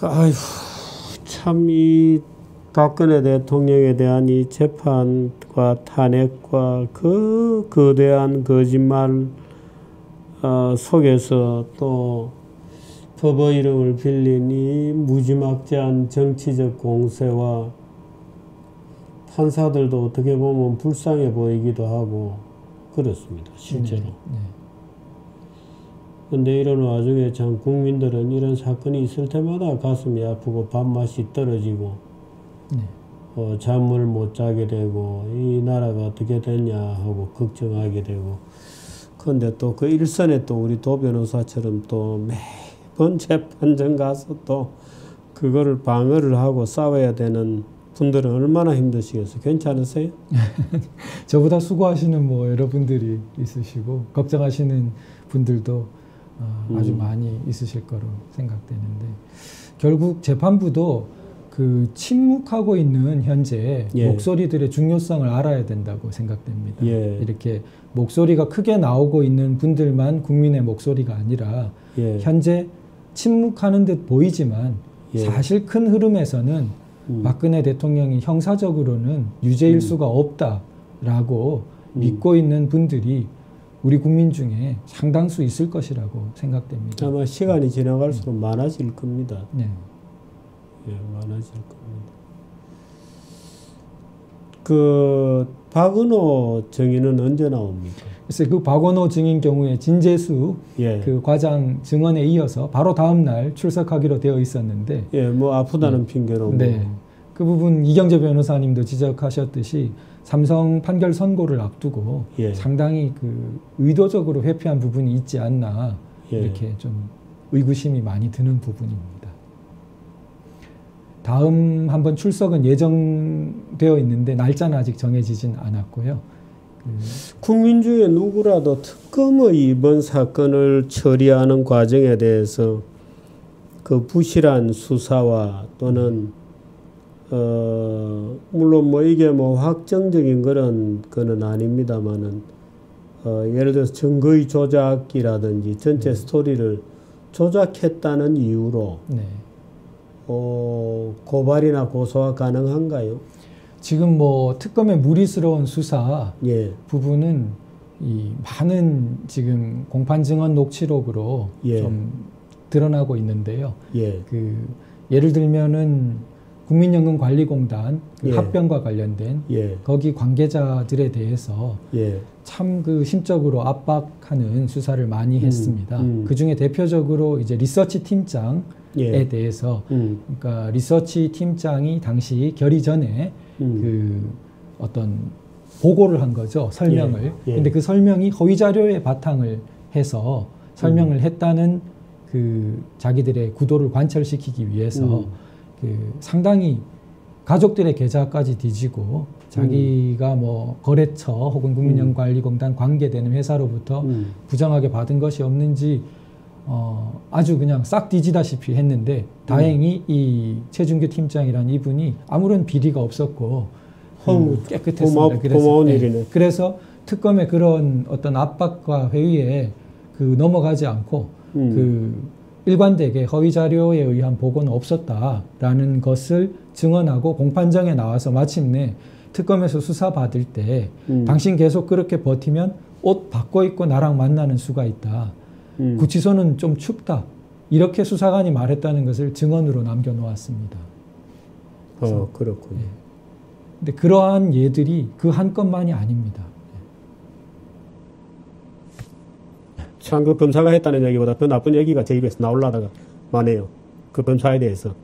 [SPEAKER 1] 아휴, 참 이 박근혜 대통령에 대한 이 재판과 탄핵과 그 거대한 거짓말 속에서 또 법의 이름을 빌린 이 무지막지한 정치적 공세와 판사들도 어떻게 보면 불쌍해 보이기도 하고 그렇습니다. 실제로. 그런데 이런 와중에 참 국민들은 이런 사건이 있을 때마다 가슴이 아프고 밥맛이 떨어지고 잠을 못 자게 되고 이 나라가 어떻게 됐냐 하고 걱정하게 되고 그런데 또 그 일선에 또 우리 도 변호사처럼 또 매번 재판정 가서 또 그거를 방어를 하고 싸워야 되는 분들은 얼마나 힘드시겠어요? 괜찮으세요?
[SPEAKER 2] 저보다 수고하시는 뭐 여러분들이 있으시고 걱정하시는 분들도 아주 많이 있으실 거로 생각되는데 결국 재판부도 침묵하고 있는 현재 목소리들의 중요성을 알아야 된다고 생각됩니다. 이렇게 목소리가 크게 나오고 있는 분들만 국민의 목소리가 아니라 현재 침묵하는 듯 보이지만 사실 큰 흐름에서는 박근혜 대통령이 형사적으로는 유죄일 수가 없다라고 믿고 있는 분들이 우리 국민 중에 상당수 있을 것이라고 생각됩니다.
[SPEAKER 1] 아마 시간이 지나갈수록 많아질 겁니다. 많아질 겁니다. 박은호 증인은 언제 나옵니까?
[SPEAKER 2] 글쎄 박은호 증인 경우에 진재수 그 과장 증언에 이어서 바로 다음 날 출석하기로 되어 있었는데
[SPEAKER 1] 뭐 아프다는 핑계로
[SPEAKER 2] 그 부분 이경재 변호사님도 지적하셨듯이 삼성 판결 선고를 앞두고 상당히 의도적으로 회피한 부분이 있지 않나 이렇게 좀 의구심이 많이 드는 부분입니다. 다음 한번 출석은 예정되어 있는데 날짜는 아직 정해지진 않았고요.
[SPEAKER 1] 국민 중에 누구라도 특검의 이번 사건을 처리하는 과정에 대해서 그 부실한 수사와 또는 물론 뭐 이게 뭐 확정적인 그런 거는 아닙니다만은 예를 들어서 증거의 조작이라든지 전체 스토리를 조작했다는 이유로
[SPEAKER 2] 네.
[SPEAKER 1] 고발이나 고소가 가능한가요?
[SPEAKER 2] 지금 뭐 특검의 무리스러운 수사
[SPEAKER 1] 예.
[SPEAKER 2] 부분은 이 많은 지금 공판 증언 녹취록으로
[SPEAKER 1] 예.
[SPEAKER 2] 좀 드러나고 있는데요.
[SPEAKER 1] 예.
[SPEAKER 2] 예를 들면은 국민연금관리공단
[SPEAKER 1] 예.
[SPEAKER 2] 합병과 관련된
[SPEAKER 1] 예.
[SPEAKER 2] 거기 관계자들에 대해서
[SPEAKER 1] 예.
[SPEAKER 2] 참 그 심적으로 압박하는 수사를 많이 했습니다. 그 중에 대표적으로 이제 리서치 팀장에
[SPEAKER 1] 예.
[SPEAKER 2] 대해서 그러니까 리서치 팀장이 당시 결의 전에 그 어떤 보고를 한 거죠. 설명을.
[SPEAKER 1] 예. 예.
[SPEAKER 2] 근데 그 설명이 허위 자료에 바탕을 해서 설명을 했다는 그 자기들의 구도를 관철시키기 위해서 그 상당히 가족들의 계좌까지 뒤지고 자기가 뭐 거래처 혹은 국민연금관리공단 관계되는 회사로부터 부정하게 받은 것이 없는지 아주 그냥 싹 뒤지다시피 했는데 다행히 이 최준규 팀장이라는 이분이 아무런 비리가 없었고 깨끗했습니다.
[SPEAKER 1] 고마운 일이네.
[SPEAKER 2] 그래서 특검의 그런 어떤 압박과 회의에 그 넘어가지 않고 그 일관되게 허위 자료에 의한 보고는 없었다라는 것을 증언하고 공판정에 나와서 마침내 특검에서 수사받을 때 당신 계속 그렇게 버티면 옷 바꿔 입고 나랑 만나는 수가 있다. 구치소는 좀 춥다. 이렇게 수사관이 말했다는 것을 증언으로 남겨놓았습니다.
[SPEAKER 1] 그렇군요.
[SPEAKER 2] 예. 근데 그러한 예들이 그 한 건만이 아닙니다.
[SPEAKER 1] 참 그 검사가 했다는 얘기보다 더 나쁜 얘기가 제 입에서 나오려다가 마네요. 그 검사에 대해서.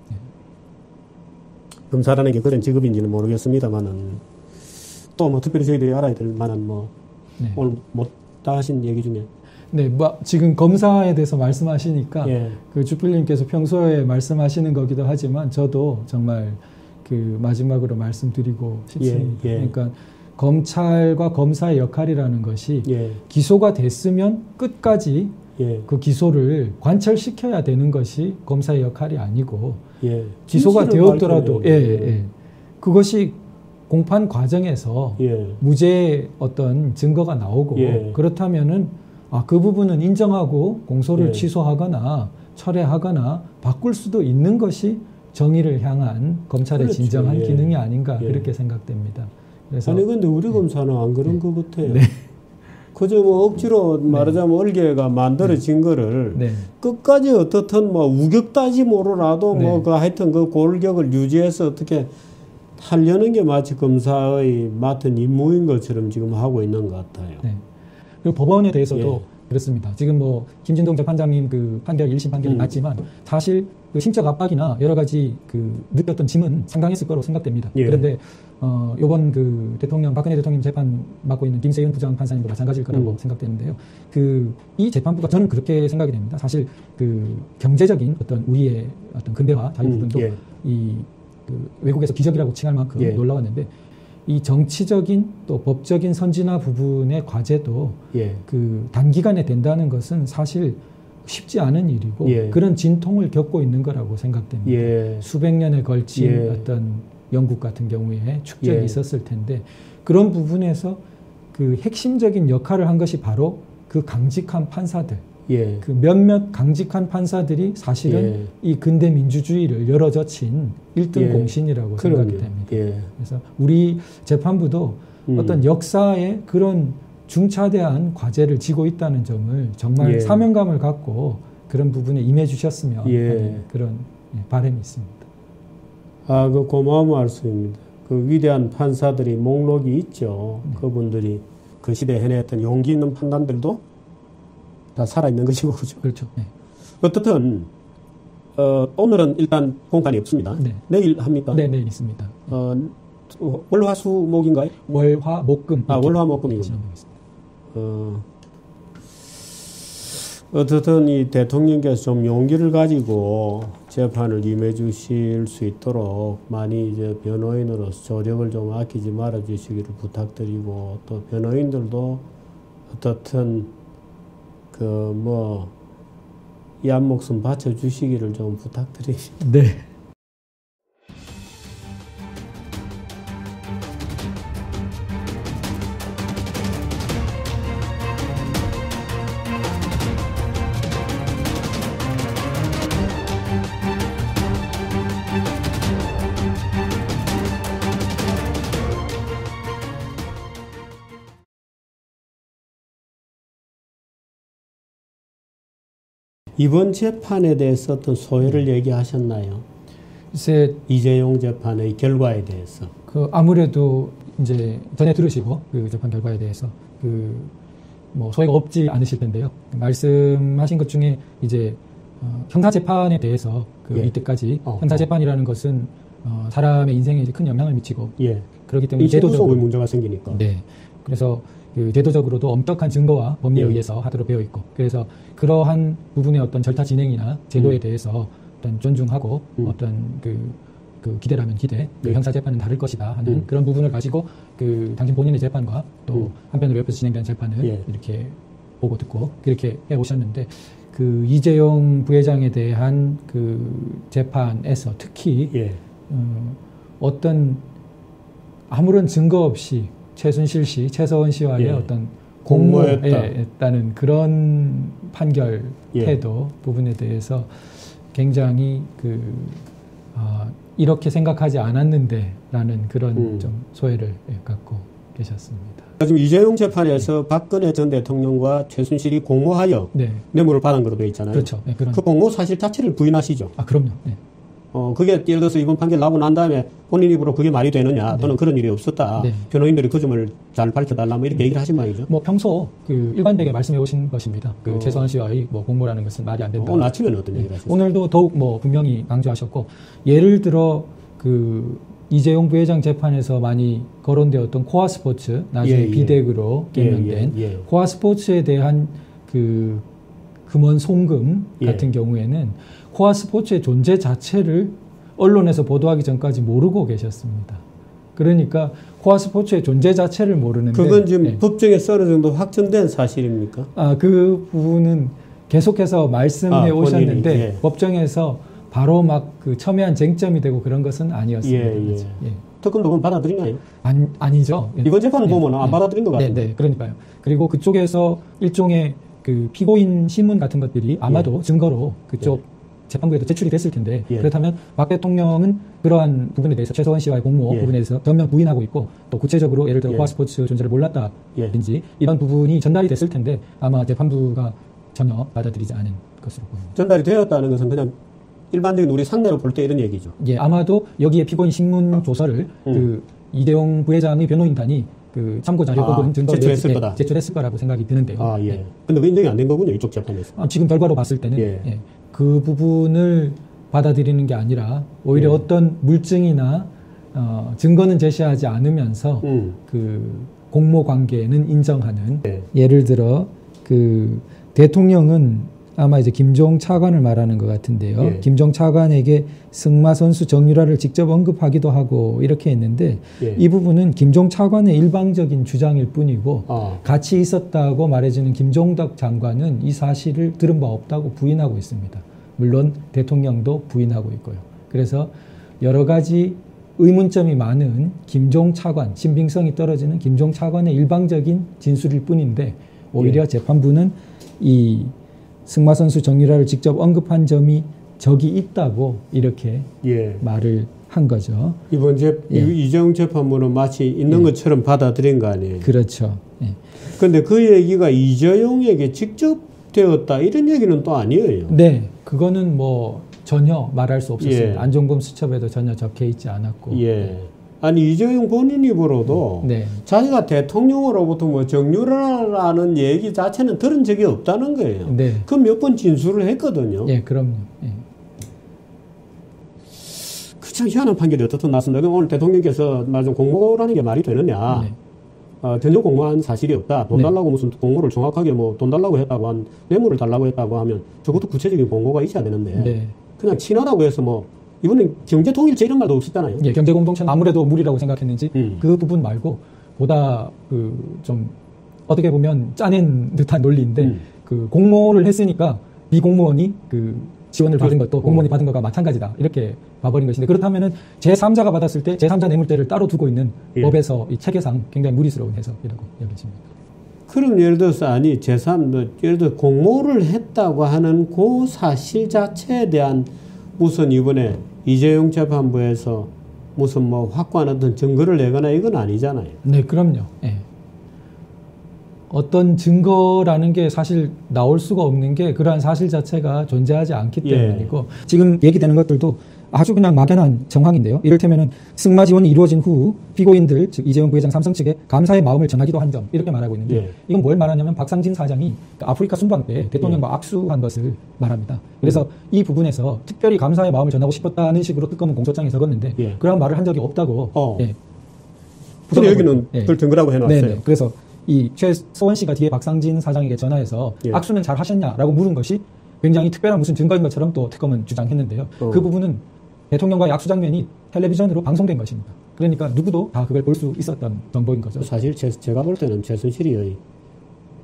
[SPEAKER 1] 검사라는 게 그런 직업인지는 모르겠습니다만은 또 뭐 특별히 저희들이 알아야 될 만한 뭐 오늘 못다 하신 얘기 중에
[SPEAKER 2] 네, 뭐 지금 검사에 대해서 말씀하시니까
[SPEAKER 1] 예.
[SPEAKER 2] 그 주필님께서 평소에 말씀하시는 거기도 하지만 저도 정말 그 마지막으로 말씀드리고 싶습니다.
[SPEAKER 1] 예, 예.
[SPEAKER 2] 그러니까 검찰과 검사의 역할이라는 것이
[SPEAKER 1] 예.
[SPEAKER 2] 기소가 됐으면 끝까지
[SPEAKER 1] 예.
[SPEAKER 2] 그 기소를 관철시켜야 되는 것이 검사의 역할이 아니고
[SPEAKER 1] 예.
[SPEAKER 2] 기소가 되었더라도
[SPEAKER 1] 예.
[SPEAKER 2] 그것이 공판 과정에서
[SPEAKER 1] 예.
[SPEAKER 2] 무죄의 어떤 증거가 나오고
[SPEAKER 1] 예.
[SPEAKER 2] 그렇다면은 그 부분은 인정하고 공소를
[SPEAKER 1] 예.
[SPEAKER 2] 취소하거나 철회하거나 바꿀 수도 있는 것이 정의를 향한 검찰의
[SPEAKER 1] 그렇죠.
[SPEAKER 2] 진정한
[SPEAKER 1] 예.
[SPEAKER 2] 기능이 아닌가
[SPEAKER 1] 예.
[SPEAKER 2] 그렇게 생각됩니다. 그래서
[SPEAKER 1] 아니 근데 우리 검사는 안 그런 것 같아요.
[SPEAKER 2] 네.
[SPEAKER 1] 그저 뭐 억지로 말하자면 얼개가 만들어진 거를
[SPEAKER 2] 네.
[SPEAKER 1] 끝까지 어떻든 뭐 우격다짐으로라도
[SPEAKER 2] 네.
[SPEAKER 1] 뭐 그 하여튼 그 골격을 유지해서 어떻게 하려는 게 마치 검사의 맡은 임무인 것처럼 지금 하고 있는 것 같아요.
[SPEAKER 2] 네. 그리고 법원에 대해서도
[SPEAKER 1] 예.
[SPEAKER 2] 그렇습니다. 지금 뭐 김진동 재판장님 그 판결 1심 판결이 났지만 사실 그 심적 압박이나 여러 가지 그 느꼈던 짐은 상당했을 거로 생각됩니다.
[SPEAKER 1] 예.
[SPEAKER 2] 그런데 요번 그 박근혜 대통령 재판 맡고 있는 김세윤 부장 판사님도 마찬가지일 거라고 생각되는데요. 이 재판부가 저는 그렇게 생각이 됩니다. 사실 그 경제적인 어떤 우리의 어떤 근대화 자유 부분도
[SPEAKER 1] 예.
[SPEAKER 2] 그 외국에서 기적이라고 칭할 만큼
[SPEAKER 1] 예.
[SPEAKER 2] 놀라웠는데 이 정치적인 또 법적인 선진화 부분의 과제도
[SPEAKER 1] 예.
[SPEAKER 2] 그 단기간에 된다는 것은 사실 쉽지 않은 일이고
[SPEAKER 1] 예.
[SPEAKER 2] 그런 진통을 겪고 있는 거라고 생각됩니다.
[SPEAKER 1] 예.
[SPEAKER 2] 수백 년에 걸친
[SPEAKER 1] 예.
[SPEAKER 2] 어떤 영국 같은 경우에 축적이
[SPEAKER 1] 예.
[SPEAKER 2] 있었을 텐데 그런 부분에서 그 핵심적인 역할을 한 것이 바로 그 강직한 판사들,
[SPEAKER 1] 예.
[SPEAKER 2] 그 몇몇 강직한 판사들이 사실은
[SPEAKER 1] 예.
[SPEAKER 2] 이 근대 민주주의를 열어젖힌 1등
[SPEAKER 1] 예.
[SPEAKER 2] 공신이라고
[SPEAKER 1] 그럼요.
[SPEAKER 2] 생각이 됩니다.
[SPEAKER 1] 예.
[SPEAKER 2] 그래서 우리 재판부도 어떤 역사의 그런 중차대한 과제를 지고 있다는 점을 정말
[SPEAKER 1] 예.
[SPEAKER 2] 사명감을 갖고 그런 부분에 임해 주셨으면
[SPEAKER 1] 예.
[SPEAKER 2] 하는 그런 바람이 있습니다.
[SPEAKER 1] 그 고마운 말씀입니다. 그 위대한 판사들이 목록이 있죠. 그분들이 그 시대에 해냈던 용기 있는 판단들도 다 살아있는 것이고, 그죠?
[SPEAKER 2] 그렇죠. 네.
[SPEAKER 1] 어떻든, 오늘은 일단 공판이 없습니다.
[SPEAKER 2] 네.
[SPEAKER 1] 내일 합니까?
[SPEAKER 2] 네, 내일 있습니다.
[SPEAKER 1] 월화수목인가요?
[SPEAKER 2] 월화목금.
[SPEAKER 1] 월화목금이군요. 어떻든 이 대통령께서 좀 용기를 가지고 재판을 임해 주실 수 있도록 많이 이제 변호인으로서 조력을 좀 아끼지 말아 주시기를 부탁드리고, 또 변호인들도 어떻든 이 한 목숨 바쳐 주시기를 좀 부탁드립니다.
[SPEAKER 2] 네.
[SPEAKER 1] 이번 재판에 대해서 어떤 소회를 얘기하셨나요?
[SPEAKER 2] 글쎄,
[SPEAKER 1] 이재용 재판의 결과에 대해서.
[SPEAKER 2] 아무래도 이제 전에 들으시고 그 재판 결과에 대해서 소회가 없지 않으실 텐데요. 말씀하신 것 중에 이제 형사 재판에 대해서 이때까지 형사 재판이라는 것은 사람의 인생에 이제 큰 영향을 미치고 그렇기 때문에
[SPEAKER 1] 제도적으로 문제가 생기니까.
[SPEAKER 2] 네. 그래서 제도적으로도 엄격한 증거와 법리에 의해서 하도록 되어 있고, 그래서 그러한 부분의 어떤 절차 진행이나 제도에 대해서 어떤 존중하고 어떤 기대라면 기대, 형사 재판은 다를 것이다 하는 그런 부분을 가지고 당신 본인의 재판과 또 한편으로 옆에서 진행되는 재판을 이렇게 보고 듣고 그렇게 해 오셨는데, 이재용 부회장에 대한 재판에서 특히 어떤 아무런 증거 없이 최순실 씨, 최서원 씨와의 어떤 공모했다는 그런 판결 태도 부분에 대해서 굉장히 이렇게 생각하지 않았는데라는 그런 좀 소회를 갖고 계셨습니다.
[SPEAKER 1] 지금 이재용 재판에서 박근혜 전 대통령과 최순실이 공모하여 뇌물을 받은 것으로 되어 있잖아요.
[SPEAKER 2] 그렇죠. 네,
[SPEAKER 1] 그 공모 사실 자체를 부인하시죠.
[SPEAKER 2] 그럼요. 네.
[SPEAKER 1] 그게 예를 들어서 이번 판결 나오고 난 다음에 본인 입으로 그게 말이 되느냐, 또는 그런 일이 없었다. 변호인들이 그 점을 잘 밝혀달라, 이렇게 얘기를 하신 모양이죠.
[SPEAKER 2] 평소 일관되게 말씀해 오신 것입니다. 최서원 씨와의 공모라는 것은 말이 안 된다.
[SPEAKER 1] 오늘 아침에는 어떤 얘기를 하셨어요?
[SPEAKER 2] 오늘도 더욱 분명히 강조하셨고, 예를 들어 이재용 부회장 재판에서 많이 거론되었던 코아 스포츠, 나중에 비덱으로 개명된 코아 스포츠에 대한 금원 송금 같은 경우에는 코아 스포츠의 존재 자체를 언론에서 보도하기 전까지 모르고 계셨습니다. 그러니까 코아 스포츠의 존재 자체를 모르는데,
[SPEAKER 1] 그건 지금 법정에서 어느 정도 확정된 사실입니까?
[SPEAKER 2] 그 부분은 계속해서 말씀해 오셨는데 법정에서 바로 막 첨예한 쟁점이 되고 그런 것은 아니었습니다.
[SPEAKER 1] 특검도 그건 받아들인가요?
[SPEAKER 2] 아니죠.
[SPEAKER 1] 이번 재판 보면 안 받아들인 것 같아요.
[SPEAKER 2] 네, 그러니까요. 그리고 그쪽에서 일종의 피고인 신문 같은 것들이 아마도 증거로 그쪽 재판부에도 제출이 됐을 텐데, 그렇다면 박 대통령은 그러한 부분에 대해서 최서원 씨와의 공모 부분에 대해서 전면 부인하고 있고, 또 구체적으로 예를 들어 코아스포츠 존재를 몰랐다든지 이런 부분이 전달이 됐을 텐데 아마 재판부가 전혀 받아들이지 않은 것으로 보입니다.
[SPEAKER 1] 전달이 되었다는 것은 그냥 일반적인 우리 상대로 볼 때 이런 얘기죠.
[SPEAKER 2] 아마도 여기에 피고인 신문 조서를 이재용 부회장의 변호인단이 참고 자료 혹은 증거를 제출했을 거라고 생각이 드는데요.
[SPEAKER 1] 근데 왜 인정이 안 된 거군요, 이쪽 재판에서.
[SPEAKER 2] 지금 결과로 봤을 때는 그 부분을 받아들이는 게 아니라 오히려 어떤 물증이나 증거는 제시하지 않으면서 공모 관계는 인정하는. 예를 들어 대통령은 아마 이제 김종 차관을 말하는 것 같은데요. 김종 차관에게 승마 선수 정유라를 직접 언급하기도 하고 이렇게 했는데, 이 부분은 김종 차관의 일방적인 주장일 뿐이고 같이 있었다고 말해주는 김종덕 장관은 이 사실을 들은 바 없다고 부인하고 있습니다. 물론 대통령도 부인하고 있고요. 그래서 여러 가지 의문점이 많은 김종 차관, 신빙성이 떨어지는 김종 차관의 일방적인 진술일 뿐인데, 오히려 재판부는 이 승마 선수 정유라를 직접 언급한 점이 적이 있다고 이렇게 말을 한 거죠.
[SPEAKER 1] 이번 이재용 재판부는 마치 있는 것처럼 받아들인 거 아니에요?
[SPEAKER 2] 그렇죠.
[SPEAKER 1] 그런데 그 얘기가 이재용에게 직접 되었다 이런 얘기는 또 아니에요.
[SPEAKER 2] 네, 그거는 전혀 말할 수 없었습니다. 안종범 수첩에도 전혀 적혀 있지 않았고.
[SPEAKER 1] 아니 이재용 본인 입으로도 자기가 대통령으로부터 정유라라는 얘기 자체는 들은 적이 없다는 거예요. 그 몇 번 진술을 했거든요.
[SPEAKER 2] 그럼요.
[SPEAKER 1] 참 희한한 판결이 어떻든 났습니다. 오늘 대통령께서 공모라는 게 말이 되느냐. 전혀 공모한 사실이 없다. 돈 달라고 무슨 공모를 정확하게 돈 달라고 했다고 뇌물을 달라고 했다고 하면 적어도 구체적인 공모가 있어야 되는데 그냥 친하다고 해서 뭐 이번엔 경제 통일체 이런 말도 없었잖아요.
[SPEAKER 2] 예, 경제 공동체는 아무래도 무리라고 생각했는지 그 부분 말고 보다 그 좀 어떻게 보면 짜낸 듯한 논리인데 그 공모를 했으니까 비공무원이 그 지원을 받은 것도 공무원이 받은 것과 마찬가지다 이렇게 봐버린 것인데 그렇다면은 제3자가 받았을 때 제3자 뇌물죄를 따로 두고 있는 법에서 이 체계상 굉장히 무리스러운 해석이라고 여겨집니다.
[SPEAKER 1] 그럼 예를 들어서 아니 예를 들어 공모를 했다고 하는 그 사실 자체에 대한 무슨 이번에 이재용 재판부에서 무슨 뭐 확고한 어떤 증거를 내거나 이건 아니잖아요.
[SPEAKER 2] 네, 그럼요. 예. 어떤 증거라는 게 사실 나올 수가 없는 게 그러한 사실 자체가 존재하지 않기 때문이고 지금 얘기되는 것들도 아주 그냥 막연한 정황인데요. 이를테면은 승마 지원이 이루어진 후 피고인들 즉 이재용 부회장 삼성 측에 감사의 마음을 전하기도 한 점 이렇게 말하고 있는데 이건 뭘 말하냐면 박상진 사장이 아프리카 순방 때 대통령과 악수한 것을 말합니다. 그래서 이 부분에서 특별히 감사의 마음을 전하고 싶었다는 식으로 특검은 공소장에 적었는데 그런 말을 한 적이 없다고.
[SPEAKER 1] 근데 여기는 그걸 증거라고 해놨어요.
[SPEAKER 2] 네네. 그래서 이 최소원 씨가 뒤에 박상진 사장에게 전화해서 악수는 잘 하셨냐라고 물은 것이 굉장히 특별한 무슨 증거인 것처럼 또 특검은 주장했는데요. 그 부분은 대통령과의 악수 장면이 텔레비전으로 방송된 것입니다. 그러니까 누구도 다 그걸 볼 수 있었던 정보인 거죠.
[SPEAKER 1] 사실 제가 볼 때는 최순실이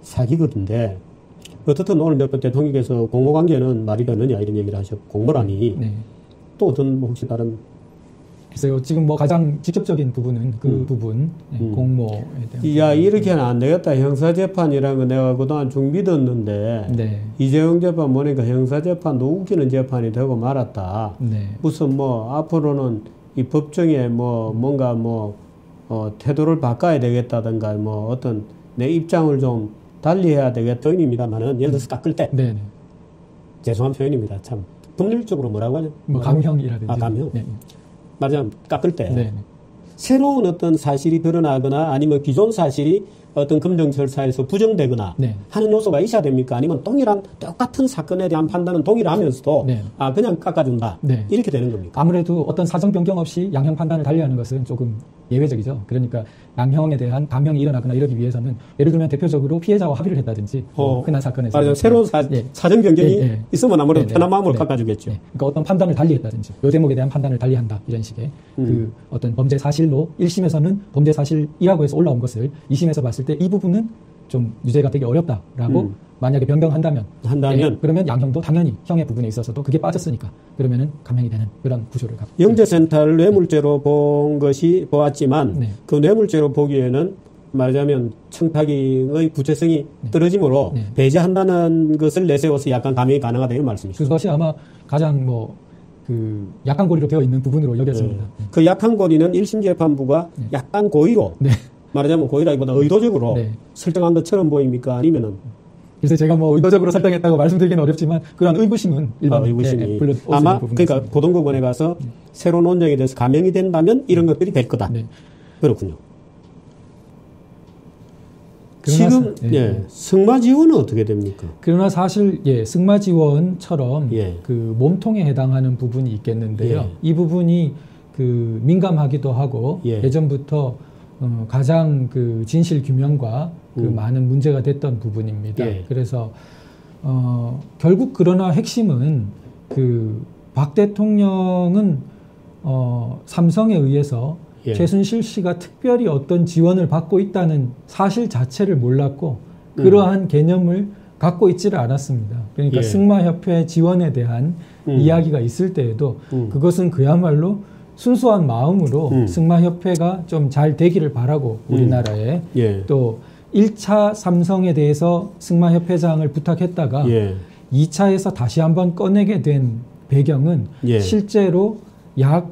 [SPEAKER 1] 사기거든데 어떻든 오늘 몇 번 대통령께서 공모관계는 말이 되느냐 이런 얘기를 하셨고 공모라니 또 어떤 뭐 혹시 다른
[SPEAKER 2] 글쎄요. 지금 뭐 가장 직접적인 부분은 그 부분 공모에 대한.
[SPEAKER 1] 야 이렇게는 안 되겠다. 형사재판이라는 거 내가 그동안 쭉 믿었는데 이재용 재판 보니까 형사재판도 웃기는 재판이 되고 말았다. 무슨 뭐 앞으로는 이 법정에 뭐 뭔가 뭐 태도를 바꿔야 되겠다든가 뭐 어떤 내 입장을 좀 달리해야 되겠다입니다만은 예를 들어서 깎을 때 죄송한 표현입니다. 참 법률적으로 뭐라고 하냐?
[SPEAKER 2] 뭐 감형이라든지.
[SPEAKER 1] 감형. 말하자면 깎을 때 새로운 어떤 사실이 드러나거나 아니면 기존 사실이 어떤 검증 절차에서 부정되거나 하는 요소가 있어야 됩니까? 아니면 똑같은 사건에 대한 판단은 동일하면서도 그냥 깎아준다. 이렇게 되는 겁니까?
[SPEAKER 2] 아무래도 어떤 사정 변경 없이 양형 판단을 달리하는 것은 조금 예외적이죠. 그러니까 양형에 대한 감형이 일어나거나 이러기 위해서는 예를 들면 대표적으로 피해자와 합의를 했다든지 흔한 사건에서
[SPEAKER 1] 맞아요. 새로운 사정 변경이 있으면 아무래도 편한 마음으로 깎아주겠죠.
[SPEAKER 2] 그러니까 어떤 판단을 달리했다든지 요 대목에 대한 판단을 달리한다 이런 식의 그 어떤 범죄 사실로 1심에서는 범죄 사실이라고 해서 올라온 것을 2심에서 봤을 때 이 부분은 좀 유죄가 되기 어렵다라고 만약에 변경한다면 그러면 양형도 당연히 형의 부분에 있어서도 그게 빠졌으니까 그러면은 감형이 되는 그런 구조를 갖고
[SPEAKER 1] 영재센터를 뇌물죄로 보았지만 그 뇌물죄로 보기에는 말하자면 청탁의 구체성이 떨어지므로 배제한다는 것을 내세워서 약간 감형이 가능하다 이런 말씀이시죠.
[SPEAKER 2] 그것이 아마 가장 그 약한 고리로 되어 있는 부분으로 여겨집니다.
[SPEAKER 1] 그 약한 고리는 1심 재판부가 약간 고의로 말하자면 고의라기보다 의도적으로 설정한 것처럼 보입니까? 아니면은
[SPEAKER 2] 그래서 제가 뭐 의도적으로 설정했다고 말씀드리기는 어렵지만 그런 의구심은 일반
[SPEAKER 1] 의구심이 아마 그러니까 고등법원에 가서 새로운 논쟁에 대해서 감형이 된다면 이런 것들이 될 거다. 그렇군요. 지금 승마 지원은 어떻게 됩니까?
[SPEAKER 2] 그러나 사실 승마 지원처럼 그 몸통에 해당하는 부분이 있겠는데요. 이 부분이 그 민감하기도 하고 예전부터 가장 그 진실 규명과 그 많은 문제가 됐던 부분입니다. 그래서 결국 그러나 핵심은 그 박 대통령은 삼성에 의해서 최순실 씨가 특별히 어떤 지원을 받고 있다는 사실 자체를 몰랐고 그러한 개념을 갖고 있지를 않았습니다. 그러니까 승마협회 지원에 대한 이야기가 있을 때에도 그것은 그야말로 순수한 마음으로 승마협회가 좀 잘 되기를 바라고 우리나라에 또 1차 삼성에 대해서 승마협회장을 부탁했다가 2차에서 다시 한번 꺼내게 된 배경은 실제로 약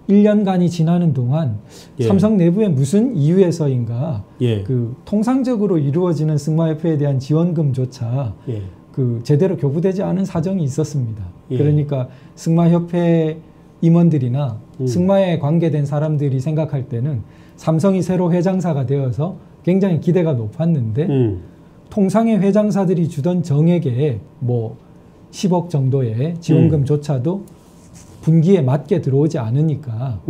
[SPEAKER 2] 1년간이 지나는 동안 삼성 내부에 무슨 이유에서인가 그 통상적으로 이루어지는 승마협회에 대한 지원금조차 그 제대로 교부되지 않은 사정이 있었습니다. 그러니까 승마협회 임원들이나 승마에 관계된 사람들이 생각할 때는 삼성이 새로 회장사가 되어서 굉장히 기대가 높았는데 통상의 회장사들이 주던 정액에 뭐 10억 정도의 지원금조차도 분기에 맞게 들어오지 않으니까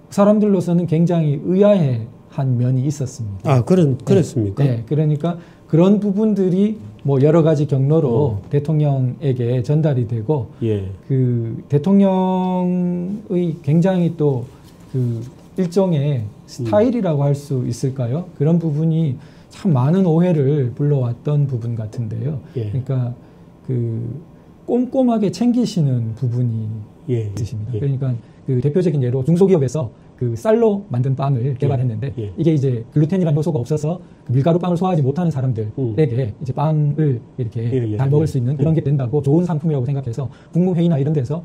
[SPEAKER 2] 사람들로서는 굉장히 의아해한 면이 있었습니다.
[SPEAKER 1] 그렇습니까?
[SPEAKER 2] 그러니까 그런 부분들이 뭐 여러 가지 경로로 대통령에게 전달이 되고 그 대통령의 굉장히 또 그 일종의 스타일이라고 할 수 있을까요? 그런 부분이 참 많은 오해를 불러왔던 부분 같은데요. 그러니까 그 꼼꼼하게 챙기시는 부분이 있으십니다. 그러니까 그 대표적인 예로 중소기업에서 그 쌀로 만든 빵을 개발했는데 이게 이제 글루텐이라는 요소가 없어서 그 밀가루 빵을 소화하지 못하는 사람들에게 이제 빵을 이렇게 잘 먹을 수 있는 그런 게 된다고 좋은 상품이라고 생각해서 국무회의나 이런 데서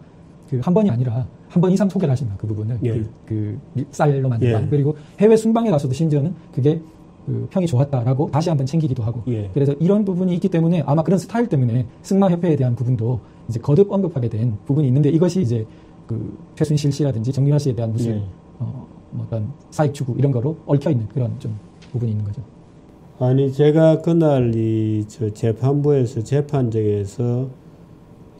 [SPEAKER 2] 그 한 번이 아니라 한 번 이상 소개를 하십니다. 그 부분을 그 쌀로 만든 빵. 그리고 해외 순방에 가서도 심지어는 그게 그 평이 좋았다라고 다시 한번 챙기기도 하고 그래서 이런 부분이 있기 때문에 아마 그런 스타일 때문에 승마협회에 대한 부분도 이제 거듭 언급하게 된 부분이 있는데 이것이 이제 그 최순실 씨라든지 정유라 씨에 대한 무슨 뭐 어떤 사익 추구 이런 거로 얽혀 있는 그런 좀 부분이 있는 거죠.
[SPEAKER 1] 아니 제가 그날 저 재판부에서 재판정에서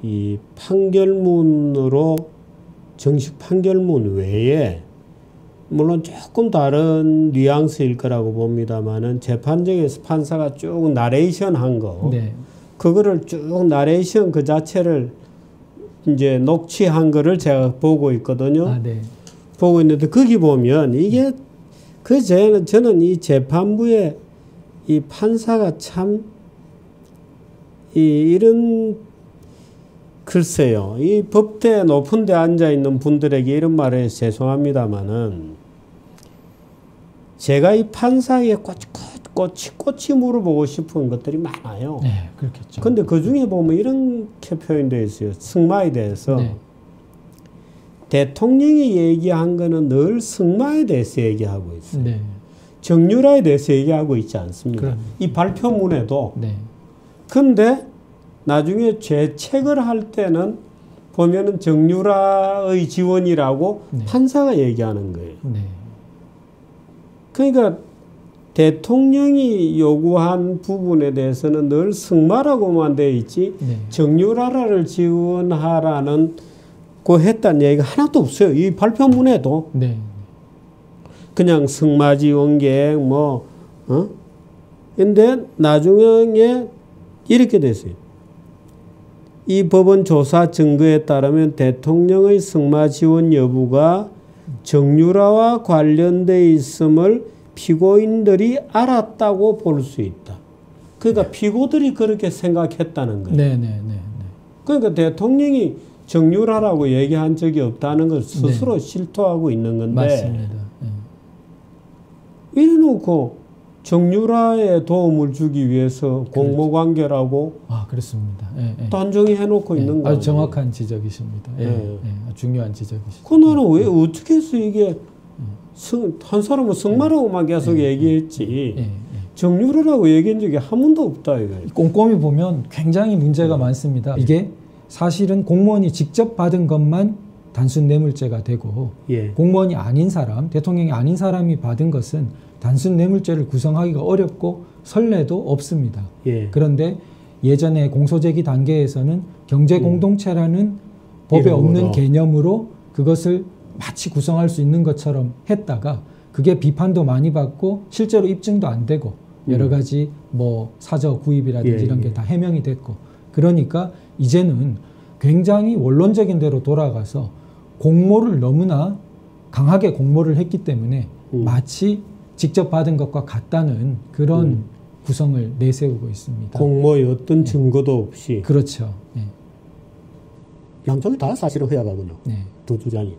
[SPEAKER 1] 이 판결문으로 정식 판결문 외에 물론 조금 다른 뉘앙스일 거라고 봅니다만은 재판정에서 판사가 쭉 나레이션 한 거, 그거를 쭉 나레이션 그 자체를 이제 녹취한 거를 제가 보고 있거든요. 보고 있는데 거기 보면 이게 저는 이 재판부의 이 판사가 참 이런 글쎄요. 이 법대 높은 데 앉아 있는 분들에게 이런 말을 해서 죄송합니다만은 제가 이 판사에게 꼬치 물어보고 싶은 것들이 많아요.
[SPEAKER 2] 네, 그렇겠죠.
[SPEAKER 1] 근데 그 중에 보면 이렇게 표현되어 있어요. 승마에 대해서. 대통령이 얘기한 거는 늘 승마에 대해서 얘기하고 있어요. 정유라에 대해서 얘기하고 있지 않습니까? 이 발표문에도. 근데 나중에 죄책을 할 때는 보면은 정유라의 지원이라고 판사가 얘기하는 거예요. 그러니까 대통령이 요구한 부분에 대해서는 늘 승마라고만 되어 있지 정유라를 지원하라는 그 했다는 얘기가 하나도 없어요. 이 발표문에도. 그냥 승마 지원 계획 근데 나중에 이렇게 됐어요. 이 법원 조사 증거에 따르면 대통령의 승마 지원 여부가 정유라와 관련돼 있음을 피고인들이 알았다고 볼 수 있다. 그러니까 피고들이 그렇게 생각했다는 거예요. 그러니까 대통령이 정유라라고 얘기한 적이 없다는 걸 스스로 실토하고 있는 건데
[SPEAKER 2] 맞습니다.
[SPEAKER 1] 이래놓고 정유라에 도움을 주기 위해서 공모관계라고
[SPEAKER 2] 그렇습니다.
[SPEAKER 1] 단정히 해놓고 있는 거예요.
[SPEAKER 2] 아주 정확한 지적이십니다. 중요한 지적이십니다.
[SPEAKER 1] 그 나는 왜 어떻게 해서 이게 한 사람은 승마라고만 계속 얘기했지 정유라라고 얘기한 적이 한 번도 없다 이거.
[SPEAKER 2] 꼼꼼히 보면 굉장히 문제가 많습니다. 이게 사실은 공무원이 직접 받은 것만 단순 뇌물죄가 되고 공무원이 아닌 사람, 대통령이 아닌 사람이 받은 것은 단순 뇌물죄를 구성하기가 어렵고 선례도 없습니다. 그런데 예전에 공소제기 단계에서는 경제공동체라는 법에 없는 개념으로 그것을 마치 구성할 수 있는 것처럼 했다가 그게 비판도 많이 받고 실제로 입증도 안 되고 여러 가지 뭐 사저 구입이라든지 이런 게 다 해명이 됐고 그러니까 이제는 굉장히 원론적인 대로 돌아가서 공모를 너무나 강하게 공모를 했기 때문에 마치 직접 받은 것과 같다는 그런 구성을 내세우고 있습니다.
[SPEAKER 1] 공모의 어떤 증거도 없이.
[SPEAKER 2] 그렇죠.
[SPEAKER 1] 양쪽이 다 사실은 허약하군요. 두 주장이.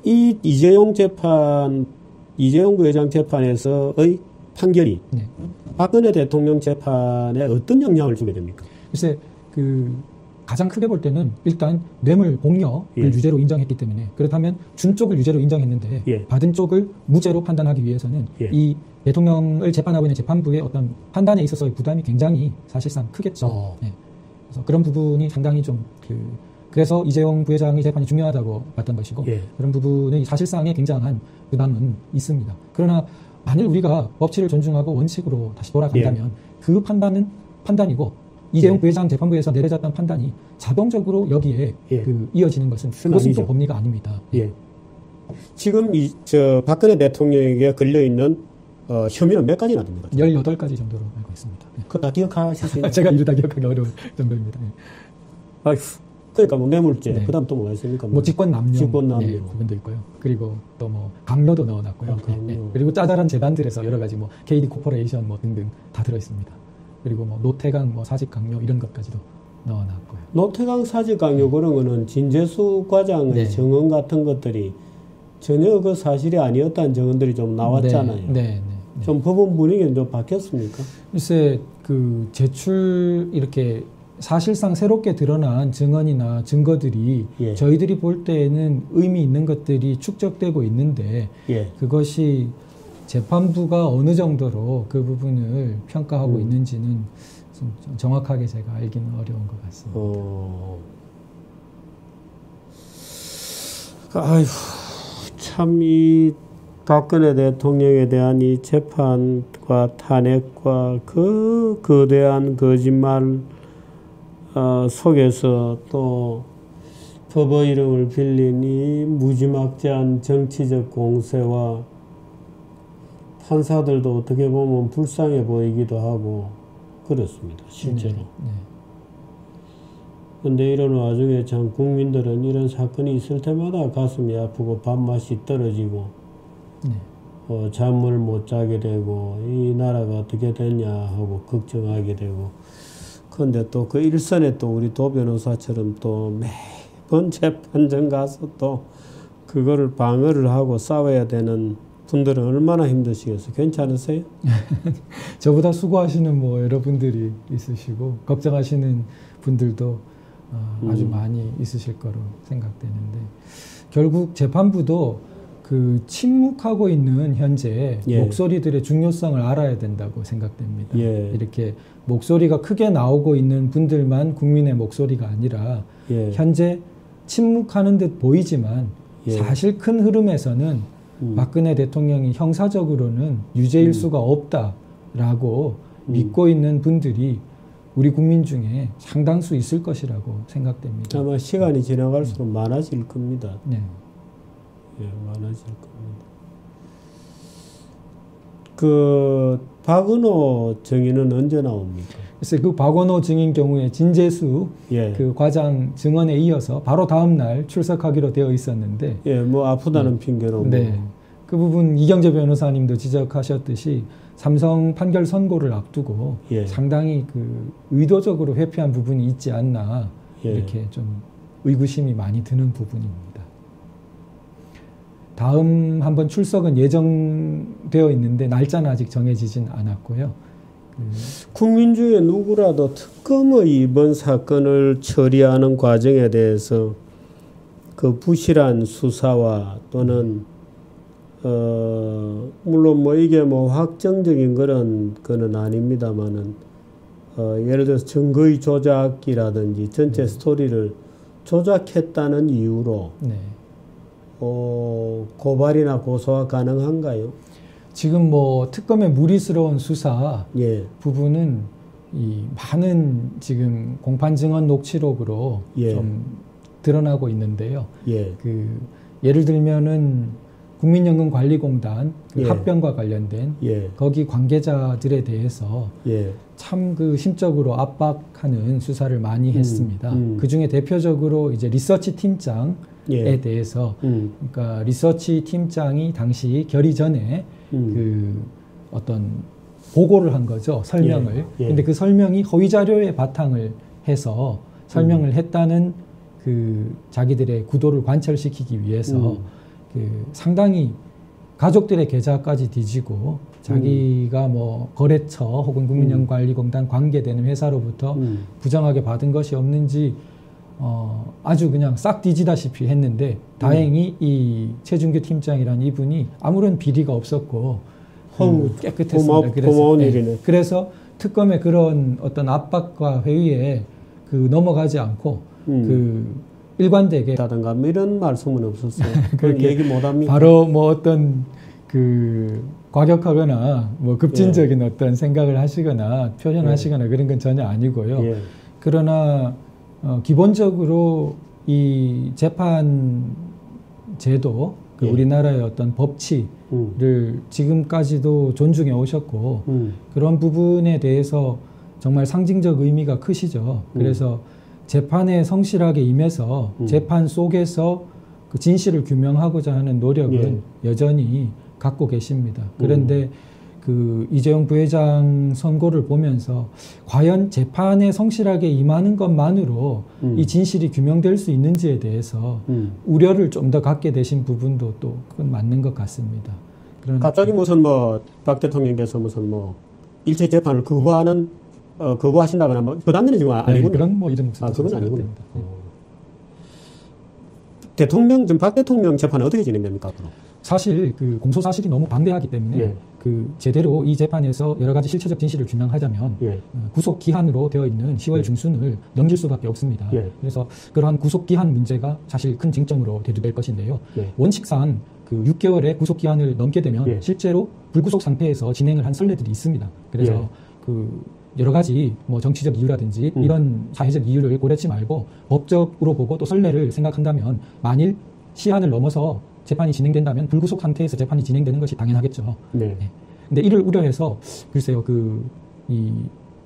[SPEAKER 1] 이 이재용 부회장 재판에서의 판결이 박근혜 대통령 재판에 어떤 영향을 주게 됩니까?
[SPEAKER 2] 글쎄, 가장 크게 볼 때는 일단 뇌물 공여를 유죄로 인정했기 때문에 그렇다면 준 쪽을 유죄로 인정했는데 받은 쪽을 무죄로 판단하기 위해서는 이 대통령을 재판하고 있는 재판부의 어떤 판단에 있어서의 부담이 굉장히 사실상 크겠죠. 그래서 그런 부분이 상당히 좀 그래서 이재용 부회장의 재판이 중요하다고 봤던 것이고 그런 부분의 사실상의 굉장한 부담은 있습니다. 그러나 만일 우리가 법치를 존중하고 원칙으로 다시 돌아간다면 그 판단은 판단이고 이재용 부회장 재판부에서 내려졌던 판단이 자동적으로 여기에 이어지는 것은 그것은 또 법리가 아닙니다.
[SPEAKER 1] 지금 박근혜 대통령에게 걸려있는 혐의는 몇 가지나 됩니까?
[SPEAKER 2] 18가지 정도로 알고 있습니다. 네.
[SPEAKER 1] 그거 다 기억하실 수 있나요?
[SPEAKER 2] 제가 이루 다 기억하기 어려운 정도입니다. 네.
[SPEAKER 1] 아휴, 그러니까 뭐 뇌물죄,
[SPEAKER 2] 네.
[SPEAKER 1] 그 다음 또 뭐가 있습니까?
[SPEAKER 2] 뭐 직권남용,
[SPEAKER 1] 직권남용.
[SPEAKER 2] 네, 부분도 있고요. 그리고 또 뭐 강로도 넣어놨고요.
[SPEAKER 1] 강로.
[SPEAKER 2] 네. 그리고 짜잘한 재단들에서 여러 가지 뭐 KD 코퍼레이션 뭐 등등 다 들어있습니다. 그리고 뭐 노태강 뭐 사직 강요 이런 것까지도 넣어놨고요.
[SPEAKER 1] 노태강 사직 강요 그런 거는 진재수 과장의
[SPEAKER 2] 네.
[SPEAKER 1] 증언 같은 것들이 전혀 그 사실이 아니었다는 증언들이 좀 나왔잖아요.
[SPEAKER 2] 네.
[SPEAKER 1] 좀 법원 분위기는 좀 바뀌었습니까?
[SPEAKER 2] 글쎄 그 제출 이렇게 사실상 새롭게 드러난 증언이나 증거들이
[SPEAKER 1] 예.
[SPEAKER 2] 저희들이 볼 때에는 의미 있는 것들이 축적되고 있는데
[SPEAKER 1] 예.
[SPEAKER 2] 그것이 재판부가 어느 정도로 그 부분을 평가하고 있는지는 좀 정확하게 제가 알기는 어려운 것 같습니다.
[SPEAKER 1] 아휴, 참 이 박근혜 대통령에 대한 이 재판과 탄핵과 그 거대한 거짓말 속에서 또 법의 이름을 빌린 이 무지막지한 정치적 공세와 판사들도 어떻게 보면 불쌍해 보이기도 하고 그렇습니다. 실제로. 그런데 이런 와중에 참 국민들은 이런 사건이 있을 때마다 가슴이 아프고 밥맛이 떨어지고 잠을 못 자게 되고 이 나라가 어떻게 되냐 하고 걱정하게 되고 그런데 또 그 일선에 또 우리 도 변호사처럼 또 매번 재판정 가서 또 그거를 방어를 하고 싸워야 되는 분들은 얼마나 힘드시겠어요? 괜찮으세요?
[SPEAKER 2] 저보다 수고하시는 뭐 여러분들이 있으시고 걱정하시는 분들도 아주 많이 있으실 거로 생각되는데 결국 재판부도 그 침묵하고 있는 현재 목소리들의 중요성을 알아야 된다고 생각됩니다. 이렇게 목소리가 크게 나오고 있는 분들만 국민의 목소리가 아니라 현재 침묵하는 듯 보이지만 사실 큰 흐름에서는 박근혜 대통령이 형사적으로는 유죄일 수가 없다라고 믿고 있는 분들이 우리 국민 중에 상당수 있을 것이라고 생각됩니다.
[SPEAKER 1] 아마 시간이 지나갈수록 많아질 겁니다. 많아질 겁니다. 그 박은호 증인은 언제 나옵니까?
[SPEAKER 2] 글쎄 그 박원호 증인 경우에 진재수 그 과장 증언에 이어서 바로 다음 날 출석하기로 되어 있었는데
[SPEAKER 1] 뭐 아프다는 핑계로
[SPEAKER 2] 그 부분 이경재 변호사님도 지적하셨듯이 삼성 판결 선고를 앞두고 상당히 그 의도적으로 회피한 부분이 있지 않나 이렇게 좀 의구심이 많이 드는 부분입니다. 다음 한번 출석은 예정되어 있는데 날짜는 아직 정해지진 않았고요.
[SPEAKER 1] 국민 중에 누구라도 특검의 이번 사건을 처리하는 과정에 대해서 그 부실한 수사와 또는 물론 뭐 이게 뭐 확정적인 그런 거는 아닙니다만은 예를 들어서 증거의 조작이라든지 전체 스토리를 조작했다는 이유로 고발이나 고소가 가능한가요?
[SPEAKER 2] 지금 뭐 특검의 무리스러운 수사 부분은 이 많은 지금 공판 증언 녹취록으로 좀 드러나고 있는데요. 그 예를 들면은 국민연금관리공단 그 합병과 관련된 거기 관계자들에 대해서 참 그 심적으로 압박하는 수사를 많이 했습니다. 그 중에 대표적으로 이제 리서치 팀장에 대해서 그러니까 리서치 팀장이 당시 결의 전에 그 어떤 보고를 한 거죠. 설명을. 근데 그 설명이 허위 자료에 바탕을 해서 설명을 했다는 그 자기들의 구도를 관철시키기 위해서 그 상당히 가족들의 계좌까지 뒤지고 자기가 뭐 거래처 혹은 국민연금관리공단 관계되는 회사로부터 부정하게 받은 것이 없는지 아주 그냥 싹 뒤지다시피 했는데 다행히 이 최준규 팀장이라는 이분이 아무런 비리가 없었고 깨끗했습니다.
[SPEAKER 1] 고마운 일이네.
[SPEAKER 2] 그래서 특검의 그런 어떤 압박과 회의에 그 넘어가지 않고 그 일관되게
[SPEAKER 1] 다든가 뭐 이런 말씀은 없었어요. 그렇게 얘기 못합니까?
[SPEAKER 2] 바로 뭐 어떤 그 과격하거나 뭐 급진적인 어떤 생각을 하시거나 표현하시거나 그런 건 전혀 아니고요. 그러나 기본적으로 이 재판 제도 그 우리나라의 어떤 법치를 지금까지도 존중해 오셨고 그런 부분에 대해서 정말 상징적 의미가 크시죠. 그래서 재판에 성실하게 임해서 재판 속에서 그 진실을 규명하고자 하는 노력은 여전히 갖고 계십니다. 그런데 그 이재용 부회장 선고를 보면서 과연 재판에 성실하게 임하는 것만으로 이 진실이 규명될 수 있는지에 대해서 우려를 좀 더 갖게 되신 부분도 또 그건 맞는 것 같습니다.
[SPEAKER 1] 갑자기 무슨 뭐 박 대통령께서 무슨 뭐 일체 재판을 거부하신다거나 뭐 그 단계는 지금 아니군요.
[SPEAKER 2] 그런 뭐 이런
[SPEAKER 1] 그건 아니군요. 지금 박 대통령 재판은 어떻게 진행됩니까 앞으로?
[SPEAKER 2] 사실 그 공소 사실이 너무 방대하기 때문에 그 제대로 이 재판에서 여러 가지 실체적 진실을 규명하자면 구속 기한으로 되어 있는 10월 중순을 넘길 수밖에 없습니다. 그래서 그러한 구속 기한 문제가 사실 큰 쟁점으로 대두될 것인데요. 원칙상 그 6개월의 구속 기한을 넘게 되면 실제로 불구속 상태에서 진행을 한 선례들이 있습니다. 그래서 그 여러 가지 뭐 정치적 이유라든지 이런 사회적 이유를 고려치 말고 법적으로 보고 또 선례를 생각한다면 만일 시한을 넘어서 재판이 진행된다면 불구속 상태에서 재판이 진행되는 것이 당연하겠죠. 근데 이를 우려해서 글쎄요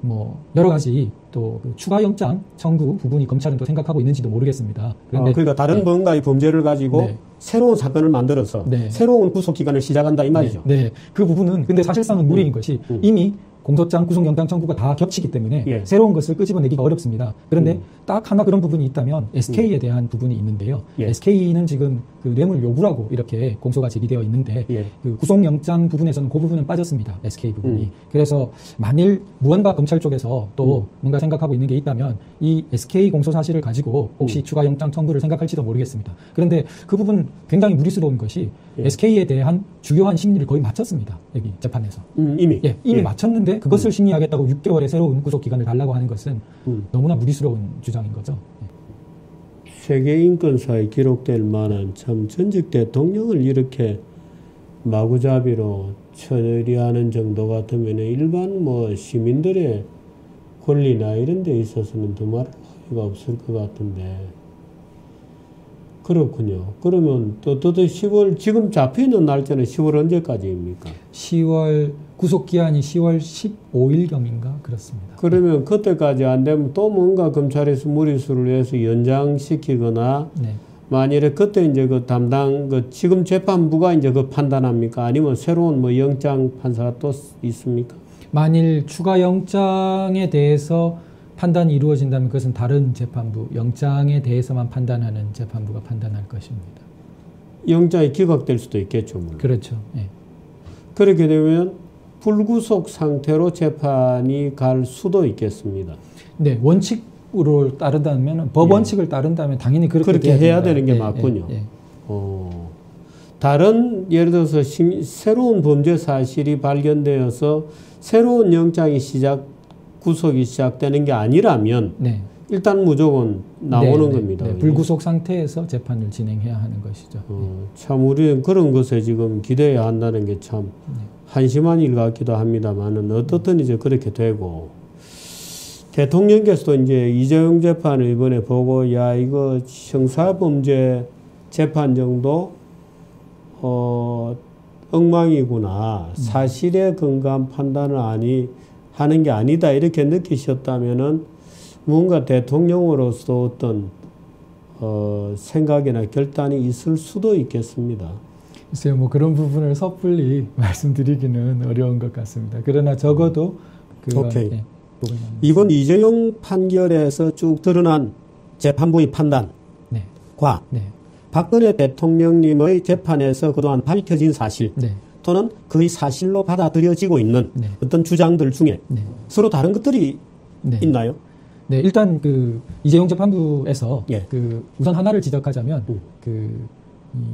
[SPEAKER 2] 뭐 여러 가지 또 그 추가 영장 청구 부분이 검찰은 또 생각하고 있는지도 모르겠습니다. 그런데
[SPEAKER 1] 그러니까 다른 뭔가의 범죄를 가지고 새로운 사건을 만들어서 새로운 구속 기간을 시작한다 이 말이죠.
[SPEAKER 2] 그 부분은 근데 사실상은 무리인 것이 이미 공소장, 구속영장 청구가 다 겹치기 때문에 새로운 것을 끄집어내기가 어렵습니다. 그런데 딱 하나 그런 부분이 있다면 SK에 대한 부분이 있는데요. SK는 지금 그 뇌물 요구라고 이렇게 공소가 제기되어 있는데 그 구속영장 부분에서는 그 부분은 빠졌습니다. SK 부분이. 그래서 만일 무언가 검찰 쪽에서 또 뭔가 생각하고 있는 게 있다면 이 SK 공소 사실을 가지고 혹시 추가 영장 청구를 생각할지도 모르겠습니다. 그런데 그 부분 굉장히 무리스러운 것이 SK에 대한 주요한 심리를 거의 마쳤습니다. 여기 재판에서. 이미 마쳤는데 그것을 심리하겠다고 6개월의 새로운 구속 기간을 달라고 하는 것은 너무나 무리스러운 주장인 거죠.
[SPEAKER 1] 세계 인권사에 기록될 만한 참 전직 대통령을 이렇게 마구잡이로 처리하는 정도 같으면 일반 뭐 시민들의 권리나 이런 데 있어서는 두말할 필요가 없을 것 같은데. 그렇군요. 그러면 또 10월, 지금 잡혀있는 날짜는 10월 언제까지입니까?
[SPEAKER 2] 10월, 구속기한이 10월 15일경인가? 그렇습니다.
[SPEAKER 1] 그러면 그때까지 안 되면 또 뭔가 검찰에서 무리수를 해서 연장시키거나, 만일에 그때 이제 그 담당, 지금 재판부가 이제 그 판단합니까? 아니면 새로운 뭐 영장 판사가 또 있습니까?
[SPEAKER 2] 만일 추가 영장에 대해서 판단이 이루어진다면 그것은 다른 재판부, 영장에 대해서만 판단하는 재판부가 판단할 것입니다.
[SPEAKER 1] 영장이 기각될 수도 있겠죠. 물론.
[SPEAKER 2] 그렇죠.
[SPEAKER 1] 그렇게 되면 불구속 상태로 재판이 갈 수도 있겠습니다.
[SPEAKER 2] 네, 원칙으로 따른다면, 법 원칙을 따른다면 당연히 그렇게
[SPEAKER 1] 해야 되는 게 맞군요. 다른 예를 들어서 새로운 범죄 사실이 발견되어서 새로운 영장이 구속이 시작되는 게 아니라면 일단 무조건 나오는 겁니다.
[SPEAKER 2] 불구속 상태에서 재판을 진행해야 하는 것이죠.
[SPEAKER 1] 참 우리는 그런 것에 지금 기대해야 한다는 게 참 한심한 일 같기도 합니다만은 어떻든 이제 그렇게 되고 대통령께서도 이제 이재용 재판을 이번에 보고 야 이거 형사범죄 재판 정도 엉망이구나. 사실에 근거한 판단을 하는 게 아니다 이렇게 느끼셨다면은 뭔가 대통령으로서 어떤 생각이나 결단이 있을 수도 있겠습니다.
[SPEAKER 2] 글쎄요, 뭐 그런 부분을 섣불리 말씀드리기는 어려운 것 같습니다. 그러나 적어도
[SPEAKER 1] 오케이. 이번 이재용 판결에서 쭉 드러난 재판부의 판단과 박근혜 대통령님의 재판에서 그동안 밝혀진 사실 또는 거의 사실로 받아들여지고 있는 어떤 주장들 중에 서로 다른 것들이 있나요?
[SPEAKER 2] 네, 일단 그 이재용 재판부에서 그 우선 하나를 지적하자면 그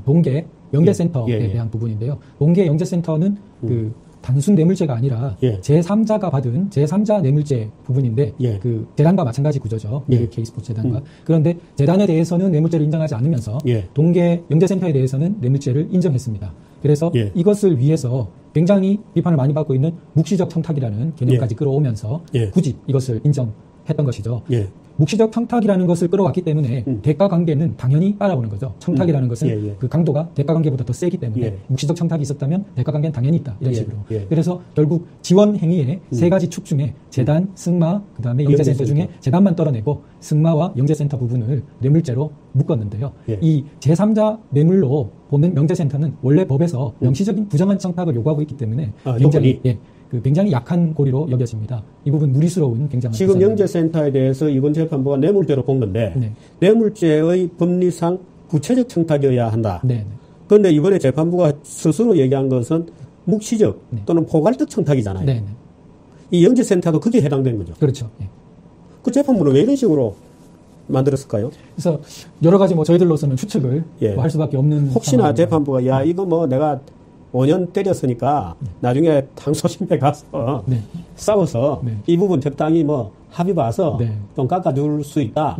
[SPEAKER 2] 동계 영재센터에 대한 부분인데요. 동계 영재센터는 그 단순 뇌물죄가 아니라 제3자가 받은 제3자 뇌물죄 부분인데 그 재단과 마찬가지 구조죠. 미국 K스포츠 재단과. 그런데 재단에 대해서는 뇌물죄를 인정하지 않으면서 동계 영재센터에 대해서는 뇌물죄를 인정했습니다. 그래서 이것을 위해서 굉장히 비판을 많이 받고 있는 묵시적 청탁이라는 개념까지 끌어오면서 굳이 이것을 인정했던 것이죠. 묵시적 청탁이라는 것을 끌어왔기 때문에 대가 관계는 당연히 따라오는 거죠. 청탁이라는 것은 그 강도가 대가 관계보다 더 세기 때문에 묵시적 청탁이 있었다면 대가 관계는 당연히 있다. 이런 식으로. 그래서 결국 지원 행위의 세 가지 축 중에 재단, 승마, 그다음에 영재센터 중에 재단만 떨어내고 승마와 영재센터 부분을 뇌물죄로 묶었는데요. 이 제3자 뇌물로 보는 영재센터는 원래 법에서 명시적인 부정한 청탁을 요구하고 있기 때문에 굉장히 약한 고리로 여겨집니다. 이 부분 무리스러운 굉장한
[SPEAKER 1] 지금 영재센터에 대해서 이번 재판부가 뇌물죄로 본 건데 뇌물죄의 법리상 구체적 청탁이어야 한다. 그런데 이번에 재판부가 스스로 얘기한 것은 묵시적 또는 포괄적 청탁이잖아요. 이 영재센터도 그게 해당되는 거죠.
[SPEAKER 2] 그렇죠.
[SPEAKER 1] 그 재판부는 왜 이런 식으로 만들었을까요?
[SPEAKER 2] 그래서 여러 가지 저희들로서는 추측을 할 수밖에 없는
[SPEAKER 1] 혹시나 재판부가 이거 내가 5년 때렸으니까 나중에 항소심에 가서 싸워서 이 부분 적당히 합의 봐서 좀 깎아줄 수 있다.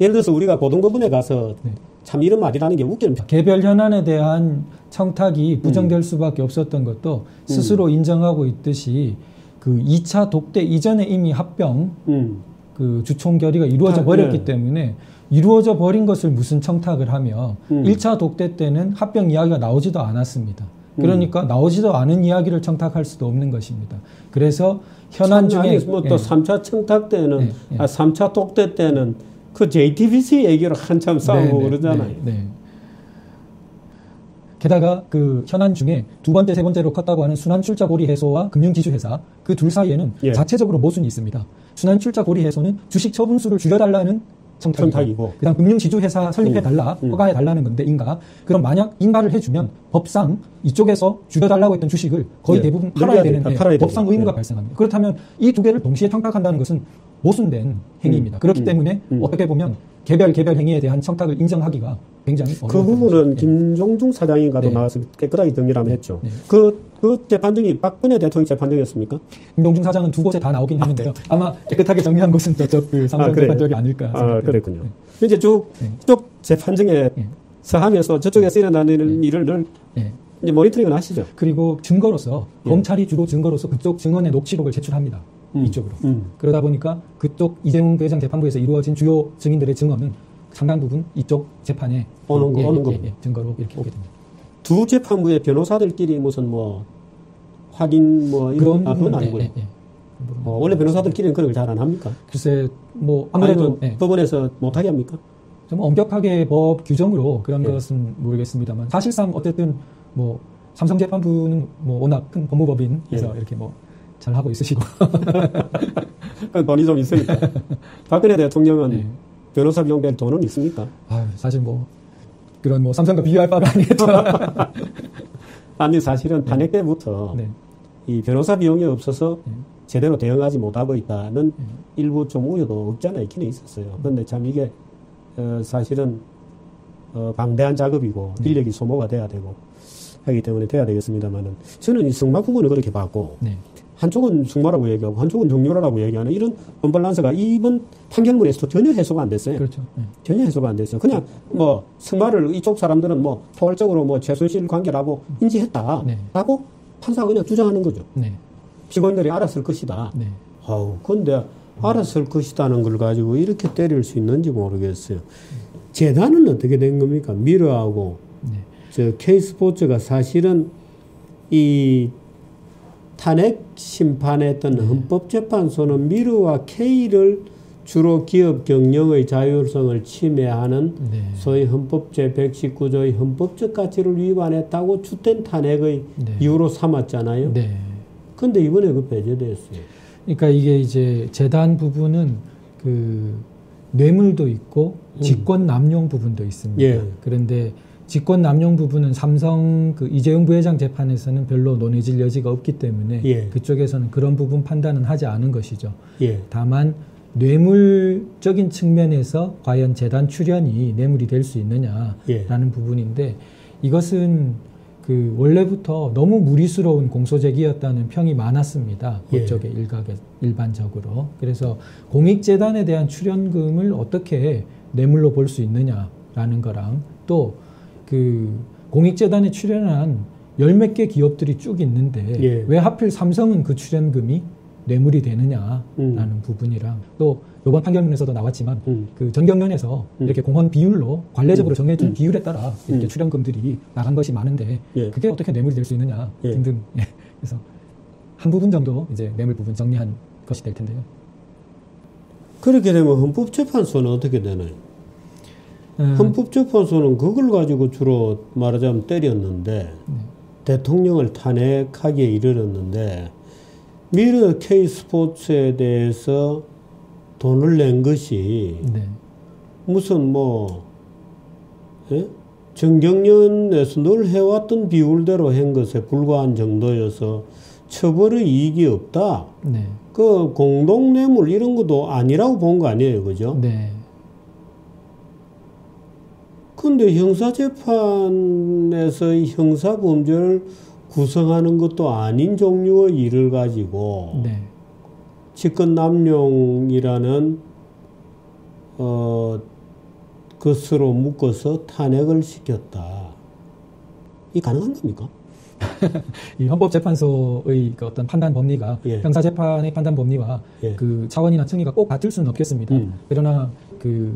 [SPEAKER 1] 예를 들어서 우리가 고등법원에 가서 참 이런 말이라는 게 웃기는
[SPEAKER 2] 개별 현안에 대한 청탁이 부정될 수밖에 없었던 것도 스스로 인정하고 있듯이 그 2차 독대 이전에 이미 합병 그 주총 결의가 이루어져 버렸기 때문에 이루어져 버린 것을 무슨 청탁을 하며 1차 독대 때는 합병 이야기가 나오지도 않았습니다. 그러니까 나오지도 않은 이야기를 청탁할 수도 없는 것입니다. 그래서 현안 중에
[SPEAKER 1] 또 3차 청탁 때는 3차 독대 때는 그 JTBC 얘기로 한참 싸우고 그러잖아요.
[SPEAKER 2] 게다가 그 현안 중에 두 번째, 세 번째로 컸다고 하는 순환출자고리해소와 금융지주회사 그 둘 사이에는 자체적으로 모순이 있습니다. 순환출자고리해소는 주식 처분수를 줄여달라는 청탁이고 그다음 금융지주회사 설립해달라, 허가해달라는 건데 그럼 만약 인가를 해주면 법상 이쪽에서 줄여달라고 했던 주식을 거의 대부분 팔아야 되는데 법상 의무가 발생합니다. 그렇다면 이 두 개를 동시에 청탁한다는 것은 모순된 행위입니다. 그렇기 때문에 어떻게 보면 개별 행위에 대한 청탁을 인정하기가 굉장히
[SPEAKER 1] 그 부분은 김종중 사장인가도 나와서 깨끗하게 정리를 했죠. 그 재판정이 박근혜 대통령 재판정이었습니까?
[SPEAKER 2] 김종중 사장은 두 곳에 다 나오긴 했는데요. 아마 깨끗하게 정리한 곳은 저쪽 그 삼성 재판정이 아닐까 생각합니다.
[SPEAKER 1] 그랬군요. 이제 쭉 재판정에서 하면서 저쪽에서 일어나는 일을 늘 이제 모니터링을 하시죠.
[SPEAKER 2] 그리고 증거로서 검찰이 주로 증거로서 그쪽 증언의 녹취록을 제출합니다. 이쪽으로. 그러다 보니까 그쪽 이재용 부회장 재판부에서 이루어진 주요 증인들의 증언은 상당 부분 이쪽 재판에
[SPEAKER 1] 오는 거
[SPEAKER 2] 증거로 이렇게 오게 됩니다.
[SPEAKER 1] 두 재판부의 변호사들끼리 무슨 확인 이런 그건 아니고요. 원래 변호사들끼리는 그런 걸 잘 안 합니까?
[SPEAKER 2] 글쎄 아무래도
[SPEAKER 1] 법원에서 못하게 합니까?
[SPEAKER 2] 좀 엄격하게 법 규정으로 그런 것은 모르겠습니다만 사실상 어쨌든 삼성 재판부는 워낙 큰 법무법인에서 이렇게 잘 하고 있으시고
[SPEAKER 1] 돈이 좀 있으니까. 박근혜 대통령은 변호사 비용될 돈은 있습니까?
[SPEAKER 2] 사실 그런 삼성과 비교할 바가 아니겠죠.
[SPEAKER 1] 아니 사실은 탄핵 때부터 이 변호사 비용이 없어서 제대로 대응하지 못하고 있다는 일부 좀 우려도 없지 않아 있기는 있었어요. 그런데 참 이게 사실은 방대한 작업이고 인력이 소모가 돼야 되고 하기 때문에 돼야 되겠습니다만은 저는 이 승마 부분을 그렇게 봤고 한쪽은 승마라고 얘기하고 한쪽은 정유라라고 얘기하는 이런 언밸런스가 이번 판결문에서도 전혀 해소가 안 됐어요.
[SPEAKER 2] 그렇죠.
[SPEAKER 1] 전혀 해소가 안 됐어요. 그냥 승마를 이쪽 사람들은 포괄적으로 최순실 관계라고 인지했다. 라고 판사가 그냥 주장하는 거죠. 피고인들이 알았을 것이다. 근데 알았을 것이다는 걸 가지고 이렇게 때릴 수 있는지 모르겠어요. 재단은 어떻게 된 겁니까? 미르하고 K스포츠가 사실은 이 탄핵 심판했던 헌법재판소는 미르와 K를 주로 기업 경영의 자율성을 침해하는 소위 헌법 제119조의 헌법적 가치를 위반했다고 주된 탄핵의 이유로 삼았잖아요. 그런데 이번에 그 배제됐어요.
[SPEAKER 2] 그러니까 이게 이제 재단 부분은 그 뇌물도 있고 직권 남용 부분도 있습니다. 그런데 직권 남용 부분은 삼성 그 이재용 부회장 재판에서는 별로 논해질 여지가 없기 때문에 그쪽에서는 그런 부분 판단은 하지 않은 것이죠. 다만 뇌물적인 측면에서 과연 재단 출연이 뇌물이 될 수 있느냐라는 부분인데 이것은 그 원래부터 너무 무리스러운 공소제기였다는 평이 많았습니다. 그쪽에 일반적으로. 그래서 공익재단에 대한 출연금을 어떻게 뇌물로 볼 수 있느냐라는 거랑 또 그 공익재단에 출연한 열 몇 개 기업들이 쭉 있는데 왜 하필 삼성은 그 출연금이 뇌물이 되느냐라는 부분이랑 또 이번 판결문에서도 나왔지만 그 전경련에서 이렇게 공헌 비율로 관례적으로 정해준 비율에 따라 이렇게 출연금들이 나간 것이 많은데
[SPEAKER 1] 예.
[SPEAKER 2] 그게 어떻게 뇌물이 될 수 있느냐 등등. 예. 그래서 한 부분 정도 이제 뇌물 부분 정리한 것이 될 텐데요.
[SPEAKER 1] 그렇게 되면 헌법재판소는 어떻게 되나요? 헌법재판소는 그걸 가지고 주로 말하자면 때렸는데 대통령을 탄핵하기에 이르렀는데 미르 K스포츠에 대해서 돈을 낸 것이 무슨 뭐 정경련에서 늘 해왔던 비율대로 한 것에 불과한 정도여서 처벌의 이익이 없다. 그 공동뇌물 이런 것도 아니라고 본 거 아니에요, 그죠? 근데 형사재판에서 형사범죄를 구성하는 것도 아닌 종류의 일을 가지고 직권남용이라는 것으로 묶어서 탄핵을 시켰다. 이 가능한 겁니까?
[SPEAKER 2] 이 헌법재판소의 그 어떤 판단 법리가 형사재판의 판단 법리와 그 차원이나 층위가 꼭 같을 수는 없겠습니다. 그러나 이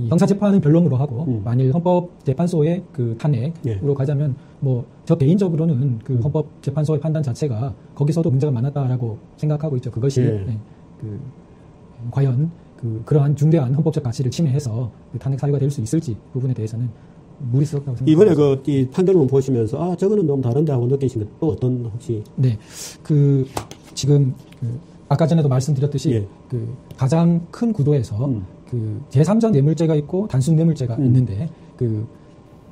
[SPEAKER 2] 형사재판은 변론으로 하고 만일 헌법재판소의 그 탄핵으로 가자면 뭐 저 개인적으로는 그 헌법재판소의 판단 자체가 거기서도 문제가 많았다라고 생각하고 있죠. 그것이 과연 그러한 중대한 헌법적 가치를 침해해서 그 탄핵 사유가 될 수 있을지 부분에 대해서는 무리스럽다고 생각합니다.
[SPEAKER 1] 이번에 이 판결문 보시면서 저거는 너무 다른데 하고 느끼신 것 또 어떤 혹시?
[SPEAKER 2] 지금 아까 전에도 말씀드렸듯이 그 가장 큰 구도에서 그 제3자 뇌물죄가 있고 단순 뇌물죄가 있는데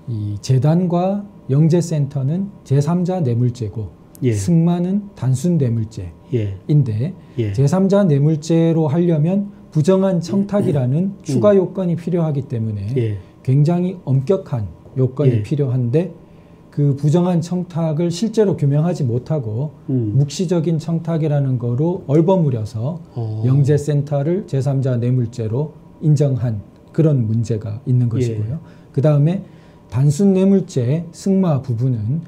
[SPEAKER 2] 이 재단과 영재센터는 제3자 뇌물죄고 승마는 단순 뇌물죄인데 제3자 뇌물죄로 하려면 부정한 청탁이라는 추가 요건이 필요하기 때문에 굉장히 엄격한 요건이 필요한데 그 부정한 청탁을 실제로 규명하지 못하고 묵시적인 청탁이라는 거로 얼버무려서 영재센터를 제3자 뇌물죄로 인정한 그런 문제가 있는 것이고요. 그 다음에 단순 뇌물죄 승마 부분은